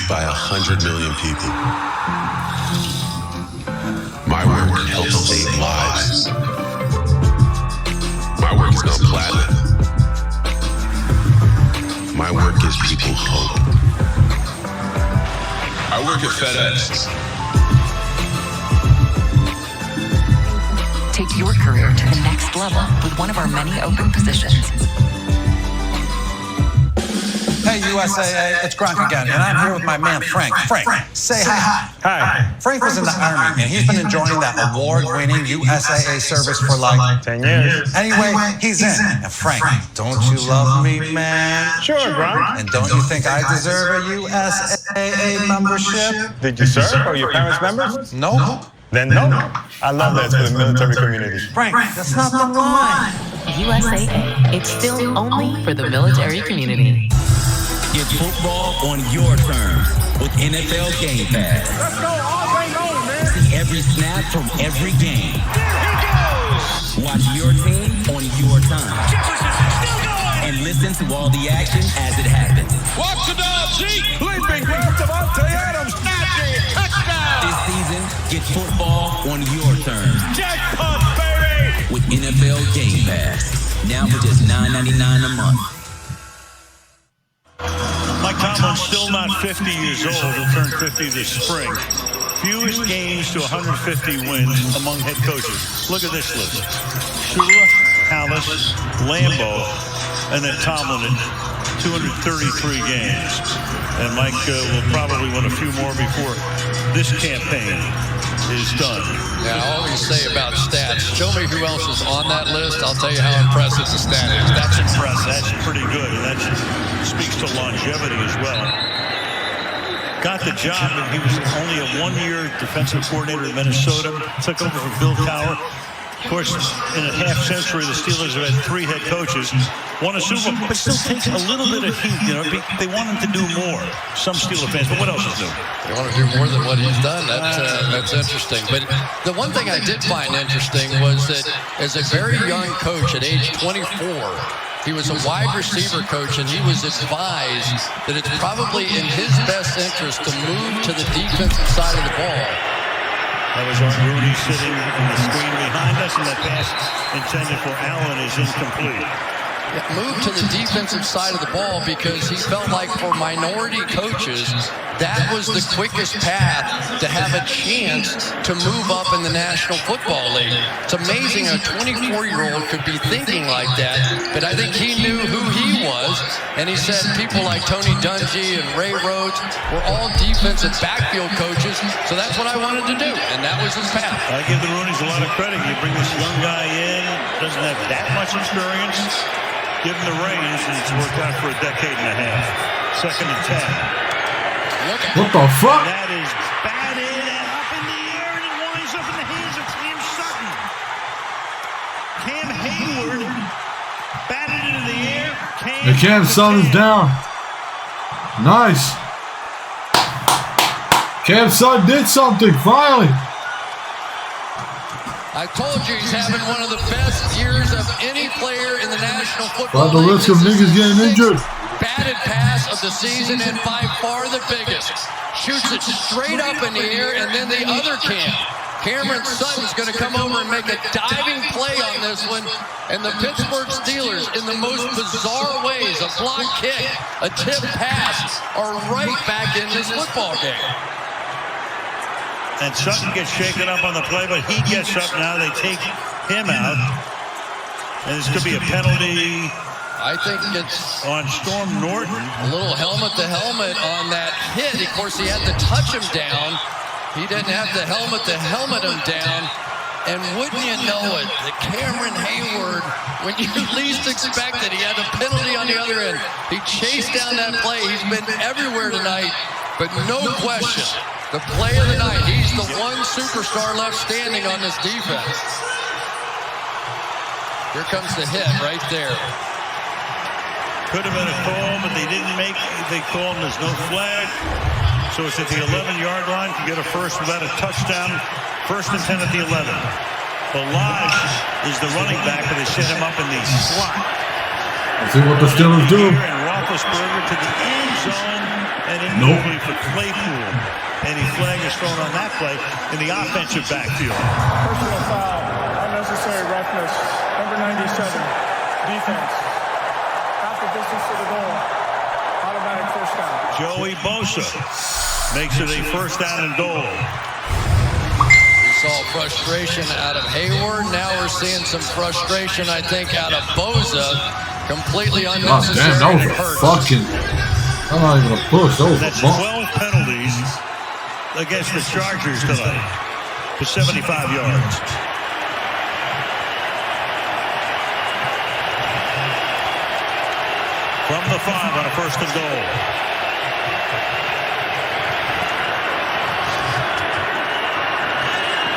Speaker 8: by 100 million people. My work helps save lives. My work is not platinum. My work gives people hope. I work at FedEx.
Speaker 5: Take your career to the next level with one of our many open positions.
Speaker 12: Hey, USAA, it's Gronk again, and I'm here with my man, Frank. Frank, say hi.
Speaker 18: Hi.
Speaker 12: Frank was in the Army, and he's been enjoying that award-winning USAA service for like
Speaker 18: 10 years.
Speaker 12: Anyway, he's in. And Frank, don't you love me, man?
Speaker 18: Sure, Gronk.
Speaker 12: And don't you think I deserve a USAA membership?
Speaker 18: Did you serve? Are your parents members?
Speaker 12: Nope.
Speaker 18: Then no. I love that. It's for the military community.
Speaker 12: Frank, that's not the line.
Speaker 5: USAA, it's still only for the military community.
Speaker 16: Get football on your terms with NFL Game Pass.
Speaker 18: Let's go all day long, man.
Speaker 16: See every snap from every game.
Speaker 18: There he goes.
Speaker 16: Watch your team on your time.
Speaker 18: Jefferson still going.
Speaker 16: And listen to all the action as it happens.
Speaker 18: Watch the dog, Zeke. Leaping grab Devontae Adams. Snatching. Touchdown.
Speaker 16: This season, get football on your terms.
Speaker 18: Jackpot, baby.
Speaker 16: With NFL Game Pass. Now for just $9.99 a month.
Speaker 2: Mike Tomlin's still not 50 years old. He'll turn 50 this spring. Fewest games to 150 wins among head coaches. Look at this list. Shula, Hallis, Lambeau, and then Tomlin at 233 games. And Mike will probably win a few more before this campaign is done.
Speaker 1: Yeah, I always say about stats, show me who else is on that list. I'll tell you how impressive the stat is.
Speaker 2: That's impressive. That's pretty good. And that speaks to longevity as well. Got the job, and he was only a one-year defensive coordinator in Minnesota. Took over for Bill Cowher. Of course, in a half century, the Steelers have had 3 head coaches. Won a Super Bowl, but still takes a little bit of heat. You know, they want him to do more. Some Steeler fans, but what else is new?
Speaker 1: They want to do more than what he's done. That's interesting. But the one thing I did find interesting was that as a very young coach at age 24, he was a wide receiver coach, and he was advised that it's probably in his best interest to move to the defensive side of the ball.
Speaker 2: That was Art Rooney sitting in the screen behind us, and that pass intended for Allen is incomplete.
Speaker 1: Move to the defensive side of the ball because he felt like for minority coaches, that was the quickest path to have a chance to move up in the National Football League. It's amazing a 24-year-old could be thinking like that, but I think he knew who he was, and he said people like Tony Dungy and Ray Rhodes were all defensive backfield coaches, so that's what I wanted to do, and that was his path.
Speaker 2: I give the Rooneys a lot of credit. You bring this young guy in, doesn't have that much experience, give him the reins, and it's worked out for a decade and a half. 2nd and 10.
Speaker 3: What the fuck?
Speaker 2: That is batted and up in the air, and it winds up in the hands of Cam Sutton. Cam Hayward batted into the air.
Speaker 3: Cam Sutton's down. Nice. Cam Sutton did something, finally.
Speaker 1: I told you he's having one of the best years of any player in the National Football
Speaker 3: About the risk of niggas getting injured.
Speaker 1: Batted pass of the season and by far the biggest. Shoots it straight up in the air, and then the other Cameron Sutton's going to come over and make a diving play on this one. And the Pittsburgh Steelers, in the most bizarre ways, a block kick, a tip pass, are right back in this football game.
Speaker 2: And Sutton gets shaken up on the play, but he gets up now. They take him out. And this could be a penalty.
Speaker 1: I think it's
Speaker 2: on Storm Norton.
Speaker 1: A little helmet-to-helmet on that hit. Of course, he had to touch him down. He didn't have the helmet-to-helmet him down. And wouldn't you know it, the Cameron Hayward, when you least expected, he had a penalty on the other end. He chased down that play. He's been everywhere tonight, but no question, the play of the night. He's the one superstar left standing on this defense. Here comes the hit right there.
Speaker 2: Could have been a call, but they didn't make the call, and there's no flag. So it's at the 11-yard line to get a first without a touchdown. 1st and 10 at the 11. Balaj is the running back, and they set him up in the slot.
Speaker 3: Let's see what the Steelers do.
Speaker 2: And Roethlisberger to the end zone. and incomplete for Claypool. And a flag is thrown on that play in the offensive backfield.
Speaker 18: Personal foul, unnecessary roughness, number 97, defense. Half the distance to the goal, automatic first down.
Speaker 2: Joey Bosa makes it a first down and goal.
Speaker 1: We saw frustration out of Hayward. Now we're seeing some frustration, I think, out of Bosa. Completely unnecessary.
Speaker 3: God damn, that was a fucking... I'm not even a push. That was
Speaker 2: That's
Speaker 3: a bump.
Speaker 2: 12 penalties against the Chargers tonight for 75 yards. From the 5 on a first and goal.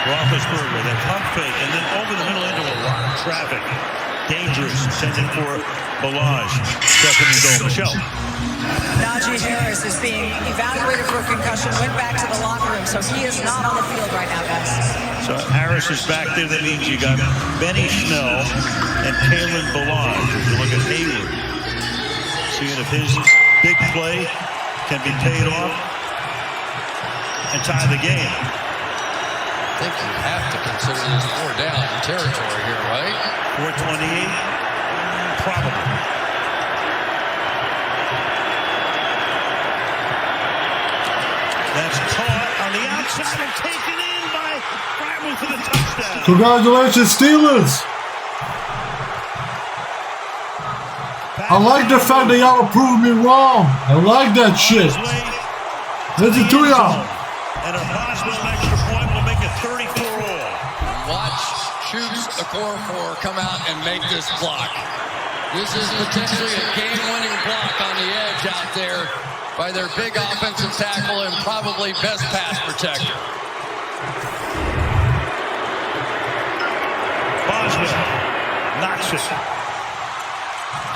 Speaker 2: Roethlisberger, that pump fake, and then over the middle into a lot of traffic. Dangerous, intended for Balaj. Second and goal. Michelle.
Speaker 20: Najee Harris is being evaluated for a concussion, went back to the locker room, so he is not on the field right now, guys.
Speaker 2: So Harris is back there. That means you got Benny Snell and Kalen Balaj. As you look at Hayward, seeing if his big play can be paid off and tie the game.
Speaker 1: I think you have to consider this 4 down territory here, right?
Speaker 2: 4:28, probably. That's caught on the outside and taken in by Fryman for the touchdown.
Speaker 3: Congratulations, Steelers. I like the fact that y'all are proving me wrong. I like that shit. Listen to y'all.
Speaker 2: And a possible extra point will make it 34-all.
Speaker 1: Watch Chooks Okorafor come out and make this block. This is potentially a game-winning block on the edge out there by their big offensive tackle and probably best pass protector.
Speaker 2: Boswell knocks it.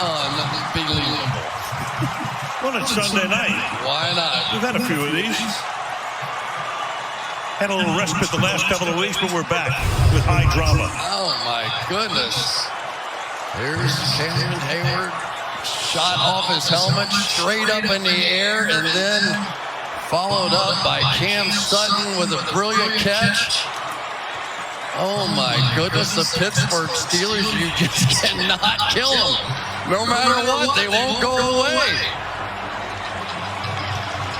Speaker 1: Unbelievable.
Speaker 2: Well, it's Sunday night.
Speaker 1: Why not?
Speaker 2: We've had a few of these. Had a little respite the last couple of weeks, but we're back with high drama.
Speaker 1: Oh, my goodness. Here's Cameron Hayward. Shot off his helmet, straight up in the air, and then followed up by Cam Sutton with a brilliant catch. Oh, my goodness. The Pittsburgh Steelers, you just cannot kill them. No matter what, they won't go away.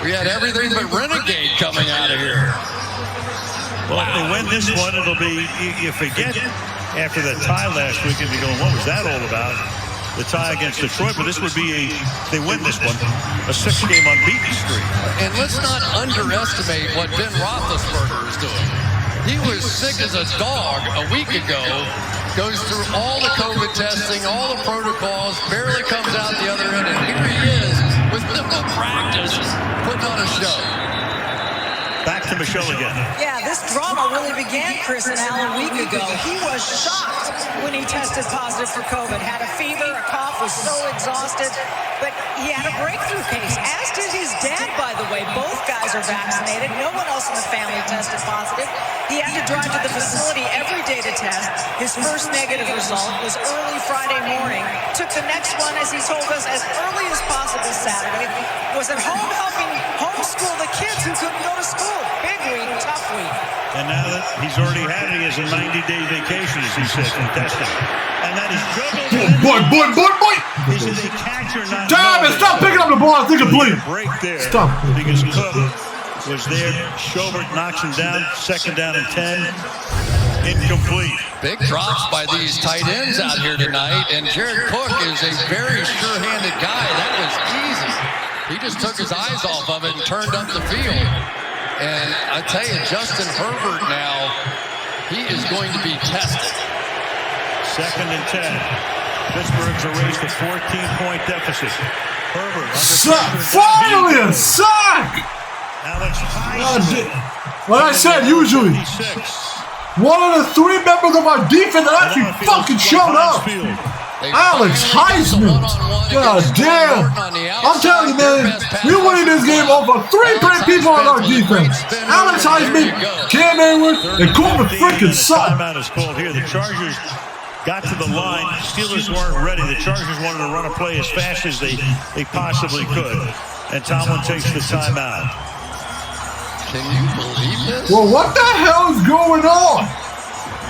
Speaker 1: We had everything but Renegade coming out of here.
Speaker 2: Well, if they win this one, it'll be, you forget after the tie last weekend, you're going, what was that all about? The tie against Detroit, but this would be they win this one, a 6-game unbeaten streak.
Speaker 1: And let's not underestimate what Ben Roethlisberger is doing. He was sick as a dog a week ago, goes through all the COVID testing, all the protocols, barely comes out the other end, and here he is with no practice, putting on a show.
Speaker 2: Back to Michelle again.
Speaker 20: Yeah, this drama really began, Chris and Al, a week ago. He was shocked when he tested positive for COVID. Had a fever, a cough, was so exhausted. But he had a breakthrough case, as did his dad, by the way. Both guys are vaccinated. No one else in the family tested positive. He had to drive to the facility every day to test. His first negative result was early Friday morning. Took the next one, as he told us, as early as possible Saturday. Was at home helping homeschool the kids who couldn't go to school. Big week, tough week.
Speaker 2: And now that he's already had it, he has a 90-day vacation, as he said, from testing. And that is juggled.
Speaker 3: Boy.
Speaker 2: Is it a catch or not?
Speaker 3: Damn it, stop picking up the ball. I think it's bleeding.
Speaker 2: Break there.
Speaker 3: Stop.
Speaker 2: Because Cook was there. Schobert knocks him down. 2nd down and 10. Incomplete.
Speaker 1: Big drops by these tight ends out here tonight. And Jared Cook is a very sure-handed guy. That was easy. He just took his eyes off of it and turned up the field. And I tell you, Justin Herbert now, he is going to be tested.
Speaker 2: 2nd and 10. Pittsburgh's erased a 14-point deficit. Herbert.
Speaker 3: Finally a sack!
Speaker 2: Alex
Speaker 3: What I said, usually. One of the 3 members of our defense that actually fucking showed up. Alex Heisman. God damn. I'm telling you, man, we're winning this game off of 3 great people on our defense. Alex Heisman, Cam Hayward, and Coleman freaking Sutton.
Speaker 2: Timeout is called here. The Chargers got to the line. Steelers weren't ready. The Chargers wanted to run a play as fast as they possibly could. And Tomlin takes the timeout.
Speaker 1: Can you believe this?
Speaker 3: Well, what the hell is going on?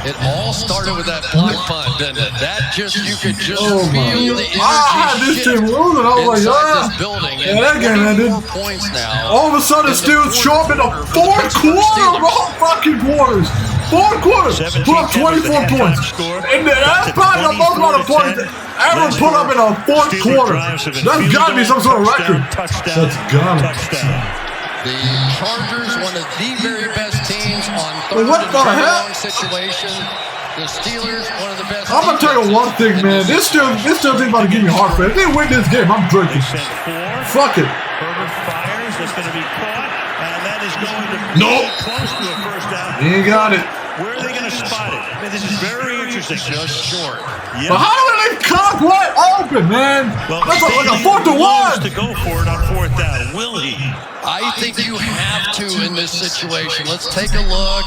Speaker 1: It all started with that block punt, didn't it? That just, you could just feel the energy
Speaker 3: I had this team losing. I was like,
Speaker 1: this building.
Speaker 3: Yeah, that game ended.
Speaker 1: Points now.
Speaker 3: All of a sudden, still show up in the fourth quarter of all fucking quarters. Fourth quarter. Put up 24 points. And that's probably the most amount of points ever put up in a fourth quarter. That's got to be some sort of record. That's got to be.
Speaker 1: The Chargers, one of the very best teams on third
Speaker 3: what the
Speaker 1: and
Speaker 3: hell?
Speaker 1: long situation. The Steelers, one of the best.
Speaker 3: I'm gonna tell you one thing, man. This still thing about to give me heart failure. If they win this game, I'm drinking. Fuck it.
Speaker 2: Herbert fires. That's going to be caught, and that is going to be close to a first down.
Speaker 3: He ain't got it.
Speaker 2: Where are they going to spot it? I mean, this is very interesting.
Speaker 1: Just short.
Speaker 2: Yep.
Speaker 3: But how do they leave cock wide open, man?
Speaker 2: Well,
Speaker 3: that's like a 4th and 1.
Speaker 2: To go for it on 4th down. Will he?
Speaker 1: I think you have to in this situation. Let's take a look.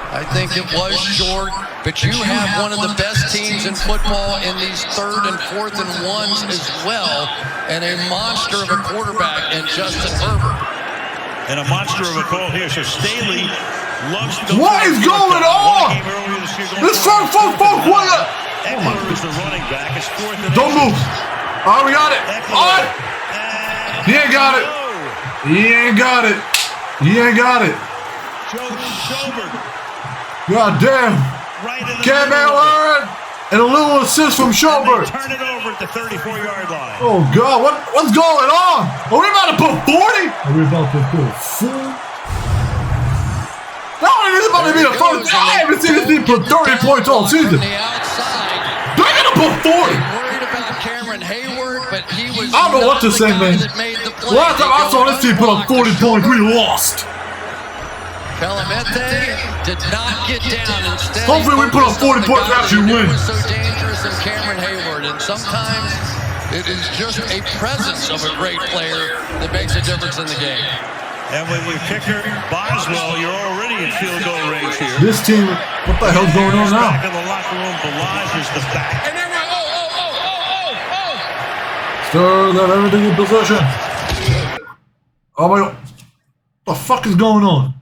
Speaker 1: I think it was short, but you have one of the best teams in football in these 3rd and 4th and 1s as well, and a monster of a quarterback in Justin Herbert.
Speaker 2: And a monster of a call here. So Staley loves to go.
Speaker 3: What is going on? This fuck quarter.
Speaker 2: Eckler is the running back. It's 4th and 8.
Speaker 3: Don't move. All right, we got it. All right. He ain't got it. He ain't got it. He ain't got it.
Speaker 2: Joe Schobert.
Speaker 3: God damn. Cam Allen and a little assist from Schobert.
Speaker 2: Turn it over at the 34-yard line.
Speaker 3: Oh, God. What's going on? Are we about to put 40? Are we about to put 4? No, this is about to be the first. I haven't seen this team put 30 points all season. They're going to put 40.
Speaker 1: Worried about Cameron Hayward, but he was
Speaker 3: I don't know what to say, man. Last time I saw this team put up 40 points, we lost.
Speaker 1: Clemente did not get down. Instead,
Speaker 3: hopefully we put up 40 points after you win.
Speaker 1: It was so dangerous in Cameron Hayward, and sometimes it is just a presence of a great player that makes a difference in the game.
Speaker 2: And with your kicker, Boswell, you're already in field goal range here.
Speaker 3: This team, what the hell's going on now?
Speaker 2: Back in the locker room, Balaj is the back.
Speaker 1: And then
Speaker 3: Stir that everything in possession. Oh my God. What the fuck is going on?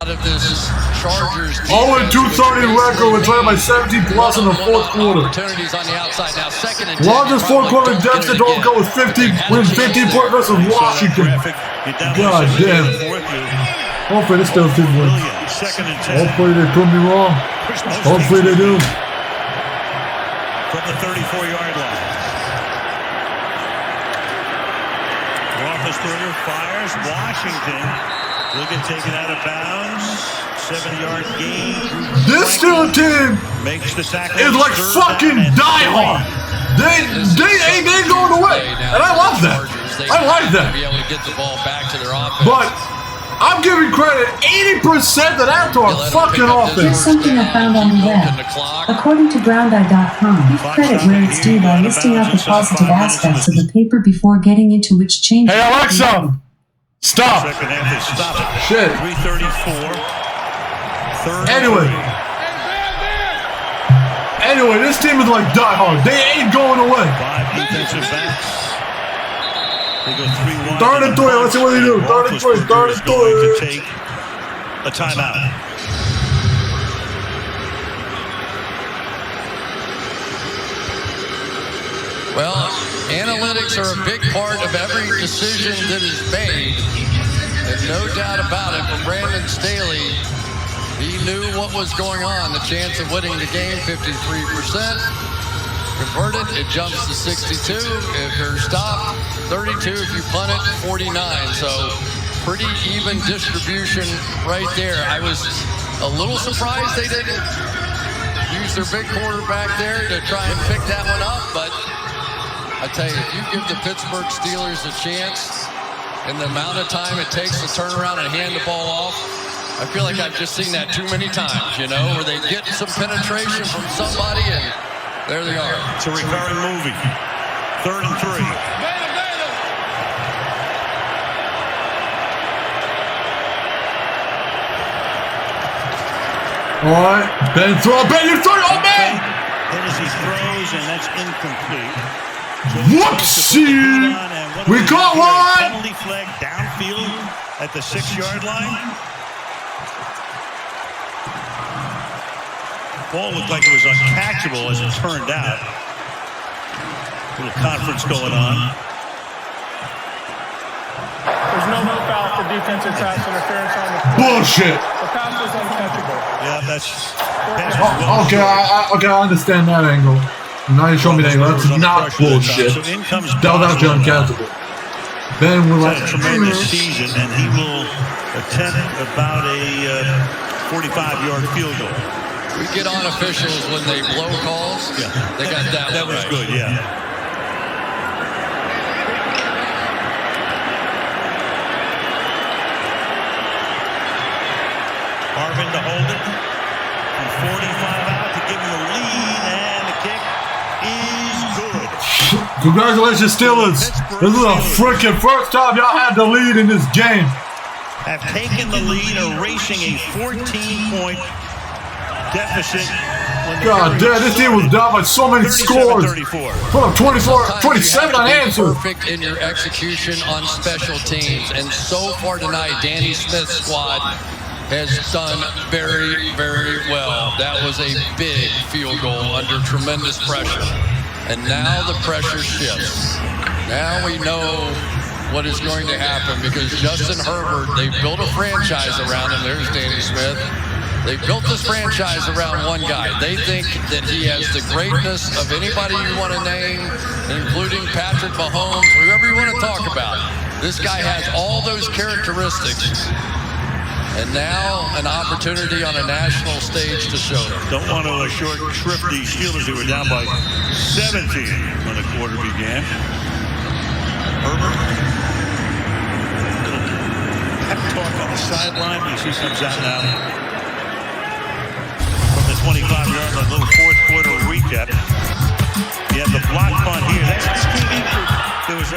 Speaker 1: Out of this Chargers.
Speaker 3: 0-230 record. We're trying by 17 plus in the fourth quarter.
Speaker 1: Opportunities on the outside now. 2nd and 10.
Speaker 3: Largest fourth quarter deficit to overcome with 50. Wins 15 point versus Washington. God damn. Hopefully this still team wins. Hopefully they prove me wrong. Hopefully they do.
Speaker 2: From the 34-yard line. Roethlisberger fires. Washington will get taken out of bounds. 7-yard gain.
Speaker 3: This still team is like fucking diehard. They ain't going away. And I love that. I like that.
Speaker 1: Be able to get the ball back to their offense.
Speaker 3: But I'm giving credit 80% of that to our fucking offense.
Speaker 10: Here's something I found on the web. According to groundeye.com, give credit where it's due by listing out the positive aspects of the paper before getting into which changes.
Speaker 3: Hey Alexa, stop.
Speaker 2: Second half is stopped.
Speaker 3: Shit.
Speaker 2: 3:34.
Speaker 3: Anyway, this team is like diehard. They ain't going away.
Speaker 2: 5 defensive backs. They go 3-1.
Speaker 3: 3rd and 3. Let's see what they do. 3rd and 3. 3rd and 3.
Speaker 2: To take a timeout.
Speaker 1: Well, analytics are a big part of every decision that is made. And no doubt about it, for Brandon Staley, he knew what was going on. The chance of winning the game, 53%. Converted, it jumps to 62. If you're stopped, 32. If you punt it, 49. So pretty even distribution right there. I was a little surprised they didn't use their big quarterback there to try and pick that one up. But I tell you, if you give the Pittsburgh Steelers a chance in the amount of time it takes to turn around and hand the ball off, I feel like I've just seen that too many times, you know, where they get some penetration from somebody and there they are.
Speaker 2: It's a recurring movie. 3rd and 3.
Speaker 3: All right. Ben throw. Ben, you throw. Oh, man.
Speaker 2: Then as he throws, and that's incomplete.
Speaker 3: Whoopsie. We got one.
Speaker 2: Penalty flag downfield at the 6-yard line. Ball looked like it was uncatchable as it turned out. Little conference going on.
Speaker 18: There's no foul for defensive pass interference on the play.
Speaker 3: Bullshit.
Speaker 18: The pass was uncatchable.
Speaker 2: Yeah, that's
Speaker 3: okay, I understand that angle. Now you show me that angle. That's not bullshit. That was actually uncatchable. Then we're like,
Speaker 2: a tremendous season, and he will attempt about a 45-yard field goal.
Speaker 1: We get on officials when they blow calls.
Speaker 2: Yeah,
Speaker 1: they got that.
Speaker 2: That was
Speaker 1: right.
Speaker 2: good. Yeah. Harvin to hold it from 45 out to give him the lead, and the kick is good.
Speaker 3: Congratulations, Steelers. This is a freaking first time y'all had the lead in this game.
Speaker 2: Have taken the lead, erasing a 14-point deficit.
Speaker 3: God damn, this team was down by so many scores. Put up 24, 27 unanswered.
Speaker 1: Perfect in your execution on special teams. And so far tonight, Danny Smith's squad has done very, very well. That was a big field goal under tremendous pressure. And now the pressure shifts. Now we know what is going to happen because Justin Herbert, they built a franchise around him. There's Danny Smith. They built this franchise around one guy. They think that he has the greatness of anybody you want to name, including Patrick Mahomes, whoever you want to talk about. This guy has all those characteristics. And now an opportunity on a national stage to show them.
Speaker 2: Don't want to short shrift the Steelers who were down by 17 when the quarter began. Herbert. Pep talk on the sideline. You see comes out now. From the 25-yard line, a little fourth quarter recap. You have the block punt here. That's key. There was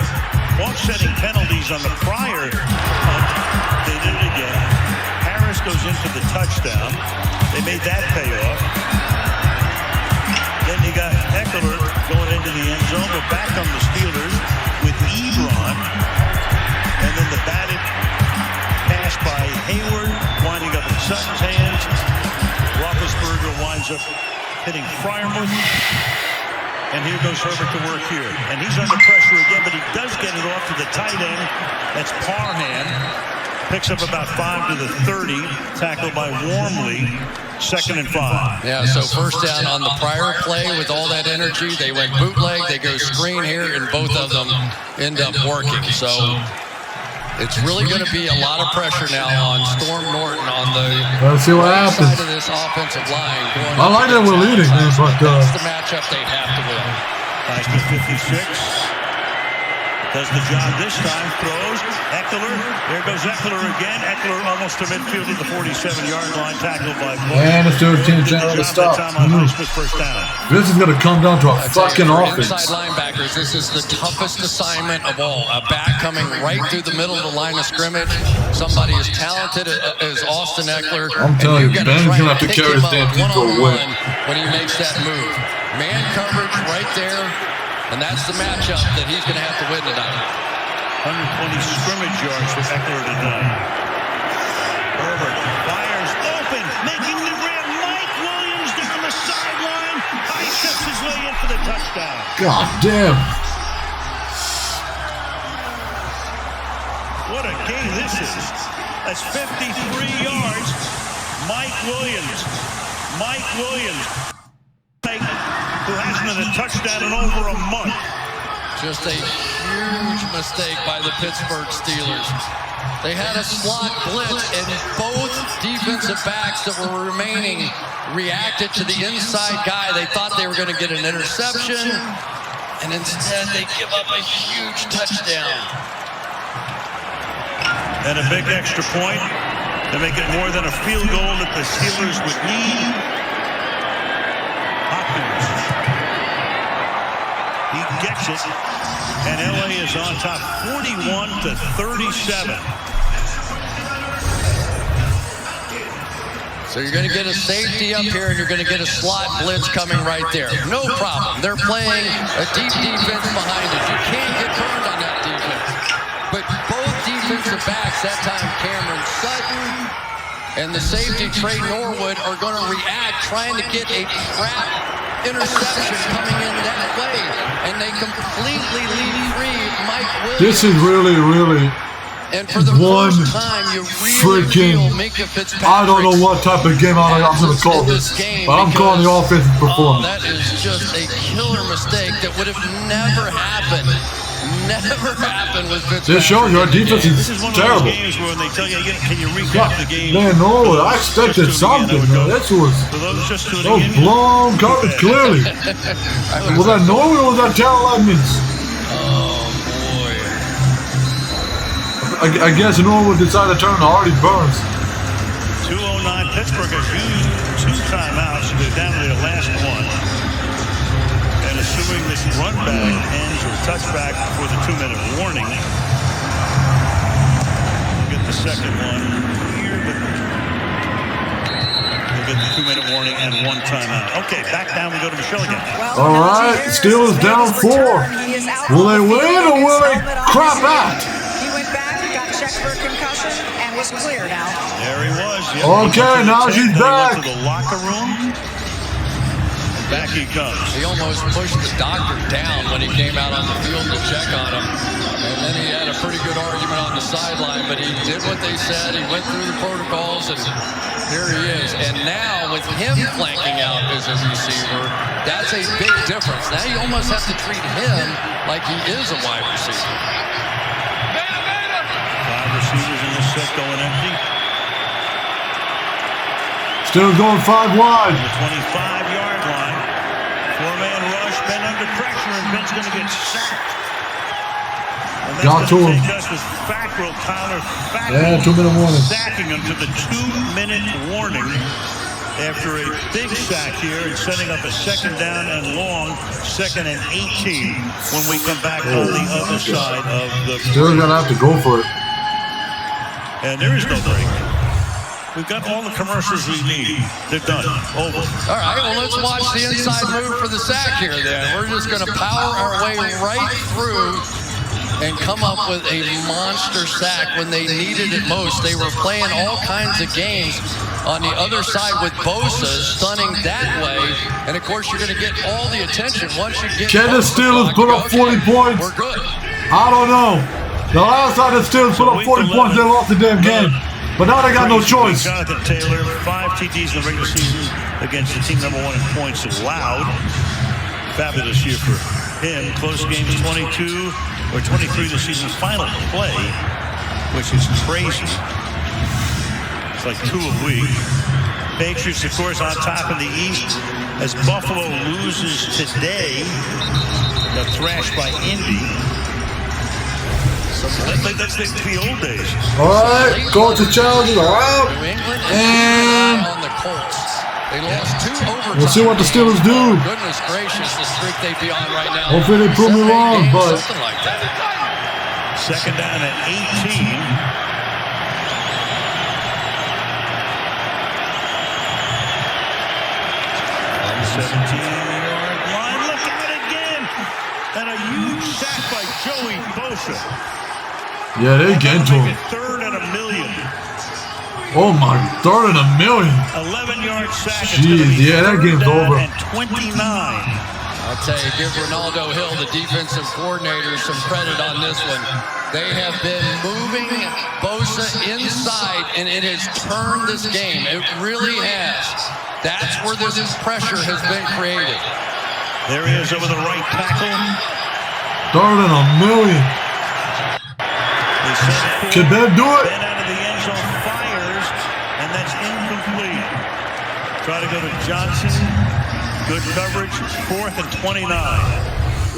Speaker 2: offsetting penalties on the prior punt. They did it again. Goes into the touchdown. They made that pay off. Then you got Eckler going into the end zone, but back on the Steelers with Ebron. And then the batted pass by Hayward, winding up in Sutton's hands. Roethlisberger winds up hitting Freiermuth. And here goes Herbert to work here. And he's under pressure again, but he does get it off to the tight end. That's Parham. Picks up about 5 to the 30. Tackled by Wormley. 2nd and 5.
Speaker 1: Yeah, so first down on the prior play with all that energy. They went bootleg. They go screen here, and both of them end up working. So it's really going to be a lot of pressure now on Storm Norton on the
Speaker 3: Let's see what happens.
Speaker 1: side of this offensive line.
Speaker 3: I like that we're leading, man, but
Speaker 1: that's the matchup they have to win.
Speaker 2: Heisman 56. Does the job this time, throws, Eckler, there goes Eckler again, Eckler almost to midfield at the 47-yard line, tackled by Bush.
Speaker 3: And it's 13 chance to stop.
Speaker 2: First down.
Speaker 3: This is going to come down to a fucking offense.
Speaker 1: Inside linebackers, this is the toughest assignment of all. A back coming right through the middle of the line of scrimmage. Somebody as talented as Austin Eckler.
Speaker 3: I'm telling you, Ben's going to have to carry his damn team to a win.
Speaker 1: When he makes that move. Man coverage right there. And that's the matchup that he's going to have to win tonight.
Speaker 2: 120 scrimmage yards for Eckler tonight. Herbert fires open, making the grab. Mike Williams down the sideline. High steps his way in for the touchdown.
Speaker 3: God damn.
Speaker 2: What a game this is. That's 53 yards. Mike Williams. Who hasn't had a touchdown in over a month.
Speaker 1: Just a huge mistake by the Pittsburgh Steelers. They had a slot blitz, and both defensive backs that were remaining reacted to the inside guy. They thought they were going to get an interception, and instead they give up a huge touchdown.
Speaker 2: And a big extra point to make it more than a field goal that the Steelers would need. He gets it, and LA is on top 41-37.
Speaker 1: So you're going to get a safety up here, and you're going to get a slot blitz coming right there. No problem. They're playing a deep defense behind it. You can't get burned on that defense. But both defensive backs, that time Cameron Sutton and the safety Trey Norwood, are going to react, trying to get a trap interception coming in that way. And they completely leave free Mike Williams.
Speaker 3: This is really, really...
Speaker 1: And for the first time, you really feel Minkah Fitzpatrick.
Speaker 3: I don't know what type of game I'm going to call this, but I'm calling the offensive performance.
Speaker 1: That is just a killer mistake that would have never happened. Never happened with Fitzpatrick.
Speaker 3: This shows you our defense is terrible.
Speaker 2: Games where they tell you, can you recap the game?
Speaker 3: Man, no, I expected something. Man. This was blown coverage clearly. Was that Norwood or was that Terrell Edmonds? I guess Norwood decided to turn to Artie Burns.
Speaker 2: 2:09. Pittsburgh has used 2 timeouts. They're down to their last one. And assuming this run back ends with touchback before the 2-minute warning, we'll get the second one here, but we'll get the 2-minute warning and 1 timeout. Okay, back down we go to Michelle again.
Speaker 3: All right, Steelers down 4. Will they win or will they crap out?
Speaker 20: Checked for a concussion and was clear now.
Speaker 2: There he was.
Speaker 3: Okay, now she's back.
Speaker 2: To the locker room. Back he comes.
Speaker 1: He almost pushed the doctor down when he came out on the field to check on him. And then he had a pretty good argument on the sideline, but he did what they said. He went through the protocols, and here he is. And now with him flanking out as a receiver, that's a big difference. Now you almost have to treat him like he is a wide receiver.
Speaker 2: Receivers in this set going empty.
Speaker 3: Still going 5 wide.
Speaker 2: The 25-yard line. 4-man rush. Ben under pressure, and Ben's going to get sacked.
Speaker 3: Got to him.
Speaker 2: Yeah,
Speaker 3: 2-minute warning.
Speaker 2: Sacking him to the 2-minute warning after a big sack here and setting up a 2nd down and long, 2nd and 18 when we come back on the other side of the.
Speaker 3: Still going to have to go for it.
Speaker 2: And there is no break. We've got all the commercials we need. They're done. Over.
Speaker 1: All right, well, let's watch the inside move for the sack here then. We're just going to power our way right through and come up with a monster sack when they needed it most. They were playing all kinds of games on the other side with Bosa stunning that way. And, of course, you're going to get all the attention once you get...
Speaker 3: Can the Steelers put up 40 points?
Speaker 1: We're good.
Speaker 3: I don't know. The last time the Steelers put up 40 points, they lost the damn game. But now they got no choice.
Speaker 2: Jonathan Taylor, 5 TDs in the regular season against the team #1 in points allowed. Fabulous year for him. Close games, 22 or 23 the season's final play, which is crazy. It's like 2 a week. Patriots, of course, on top in the East as Buffalo loses today. Got thrashed by Indy. That's the old days.
Speaker 3: All right, go to Chargers. All right. And
Speaker 1: on the Colts. They lost 2 overtimes.
Speaker 3: We'll see what the Steelers do.
Speaker 1: Goodness gracious, the streak they'd be on right now.
Speaker 3: Hopefully they prove me wrong, but
Speaker 1: something like that.
Speaker 2: 2nd down at 18. On the 17-yard line. Look out again. And a huge sack by Joey Bosa.
Speaker 3: Yeah, they get to him.
Speaker 2: 3rd and 1,000,000.
Speaker 3: Oh my, 3rd and 1,000,000.
Speaker 2: 11-yard sack.
Speaker 3: Jeez, yeah, that game's over.
Speaker 2: And 29.
Speaker 1: I'll tell you, give Ronaldo Hill, the defensive coordinator, some credit on this one. They have been moving Bosa inside, and it has turned this game. It really has. That's where this pressure has been created.
Speaker 2: There he is over the right tackle.
Speaker 3: 3rd and 1,000,000. Can Ben do it?
Speaker 2: Ben out of the end zone fires, and that's incomplete. Try to go to Johnson. Good coverage. 4th and 29.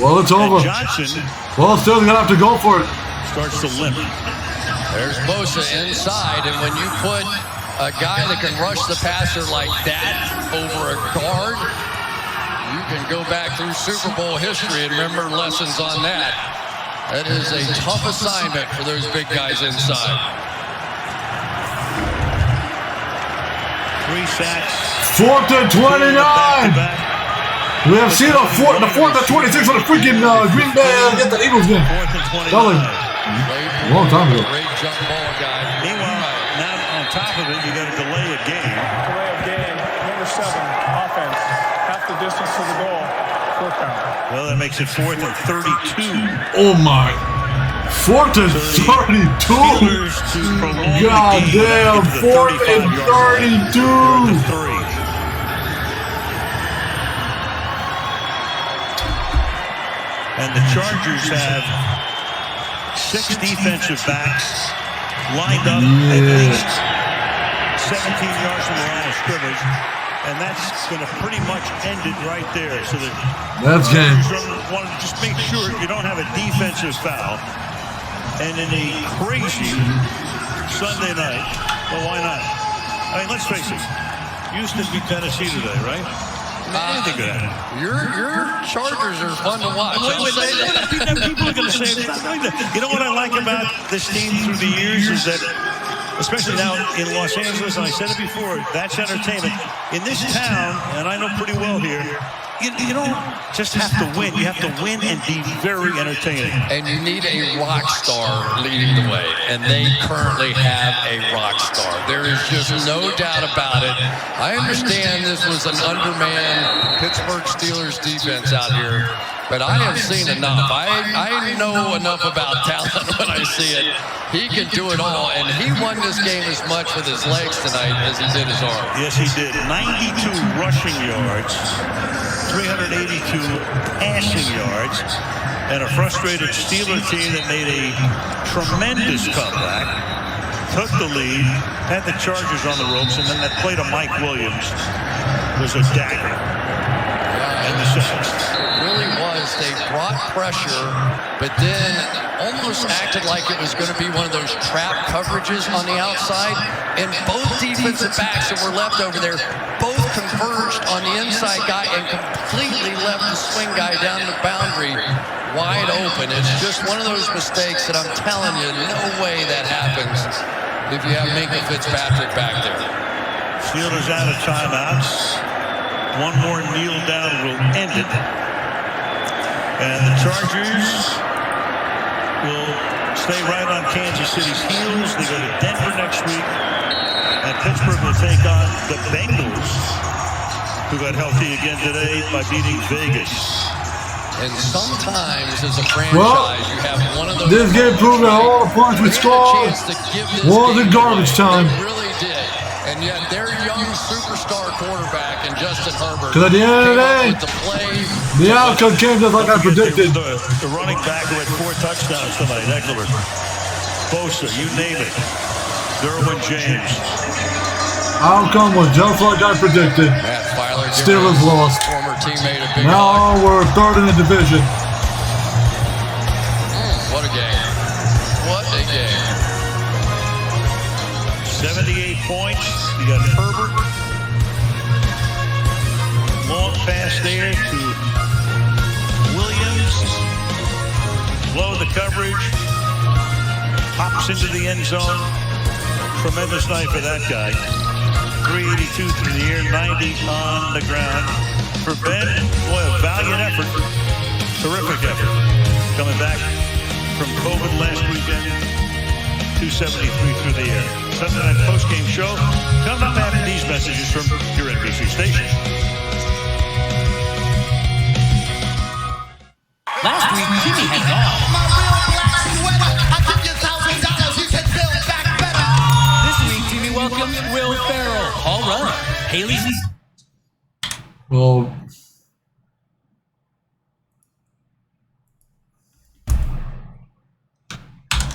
Speaker 3: Well, it's over.
Speaker 2: And Johnson.
Speaker 3: Well, still gonna have to go for it.
Speaker 2: Starts to limp.
Speaker 1: There's Bosa inside, and when you put a guy that can rush the passer like that over a guard, you can go back through Super Bowl history and remember lessons on that. That is a tough assignment for those big guys inside.
Speaker 2: 3 sacks.
Speaker 3: 4th and 29. We have seen the 4th and 26 on the freaking Green Bay against the Eagles game.
Speaker 2: 4th and 29.
Speaker 3: That was a long time ago.
Speaker 1: Great jump ball guy.
Speaker 2: Meanwhile, now on top of it, you got to delay a game.
Speaker 18: Delay of game. Number 7, offense. Half the distance to the goal. 4th down.
Speaker 2: Well, that makes it 4th and 32.
Speaker 3: Oh my. 4th and 32. God damn. 4th and 32.
Speaker 2: And the Chargers have 6 defensive backs lined up at least 17 yards from the line of scrimmage. And that's going to pretty much end it right there. So
Speaker 3: that's game.
Speaker 2: Want to just make sure you don't have a defensive foul. And in a crazy Sunday night, well, why not? I mean, let's face it. Houston beat Tennessee today, right? Anything could happen.
Speaker 1: Your Chargers are fun to watch.
Speaker 2: People are going to say it's not like that. You know what I like about this team through the years is that, especially now in Los Angeles, and I said it before, that's entertainment. In this town, and I know pretty well here, you don't just have to win. You have to win and be very entertaining.
Speaker 1: And you need a rock star leading the way. And they currently have a rock star. There is just no doubt about it. I understand this was an undermanned Pittsburgh Steelers defense out here. But I have seen enough. I know enough about talent when I see it. He can do it all, and he won this game as much with his legs tonight as he did his arm.
Speaker 2: Yes, he did. 92 rushing yards, 382 passing yards, and a frustrated Steeler team that made a tremendous comeback, took the lead, had the Chargers on the ropes, and then that play to Mike Williams was a dagger. And the sixth.
Speaker 1: Really was. They brought pressure, but then almost acted like it was going to be one of those trap coverages on the outside. And both defensive backs that were left over there both converged on the inside guy and completely left the swing guy down the boundary wide open. It's just one of those mistakes that I'm telling you, no way that happens if you have Minkah Fitzpatrick back there.
Speaker 2: Steelers out of timeouts. One more kneel down will end it. And the Chargers will stay right on Kansas City's heels. They go to Denver next week. And Pittsburgh will take on the Bengals, who got healthy again today by beating Vegas.
Speaker 1: And sometimes as a franchise, you have one of those.
Speaker 3: This game proved that all the points we scored was in garbage time.
Speaker 1: It really did. And yet their young superstar quarterback and Justin Herbert
Speaker 3: Because at the end of the day, the outcome came just like I predicted.
Speaker 2: The running back who had 4 touchdowns tonight, Eckler, Bosa, you name it. Derwin James.
Speaker 3: Outcome was just like I predicted.
Speaker 1: Matt Filer,
Speaker 3: Steelers lost.
Speaker 1: Former teammate of Big
Speaker 3: Now we're 3rd in the division.
Speaker 1: What a game. What a game.
Speaker 2: 78 points. You got Herbert. Long pass there to Williams. Blow the coverage. Pops into the end zone. Tremendous night for that guy. 382 through the air, 90 on the ground. For Ben, boy, a valiant effort. Terrific effort. Coming back from COVID last weekend. 273 through the air. Sunday night post-game show. Coming up after these messages from your NBC station.
Speaker 21: Last week, Jimmy had it all. This week, Jimmy welcomes Will Ferrell. All right. Haley's.
Speaker 3: Well,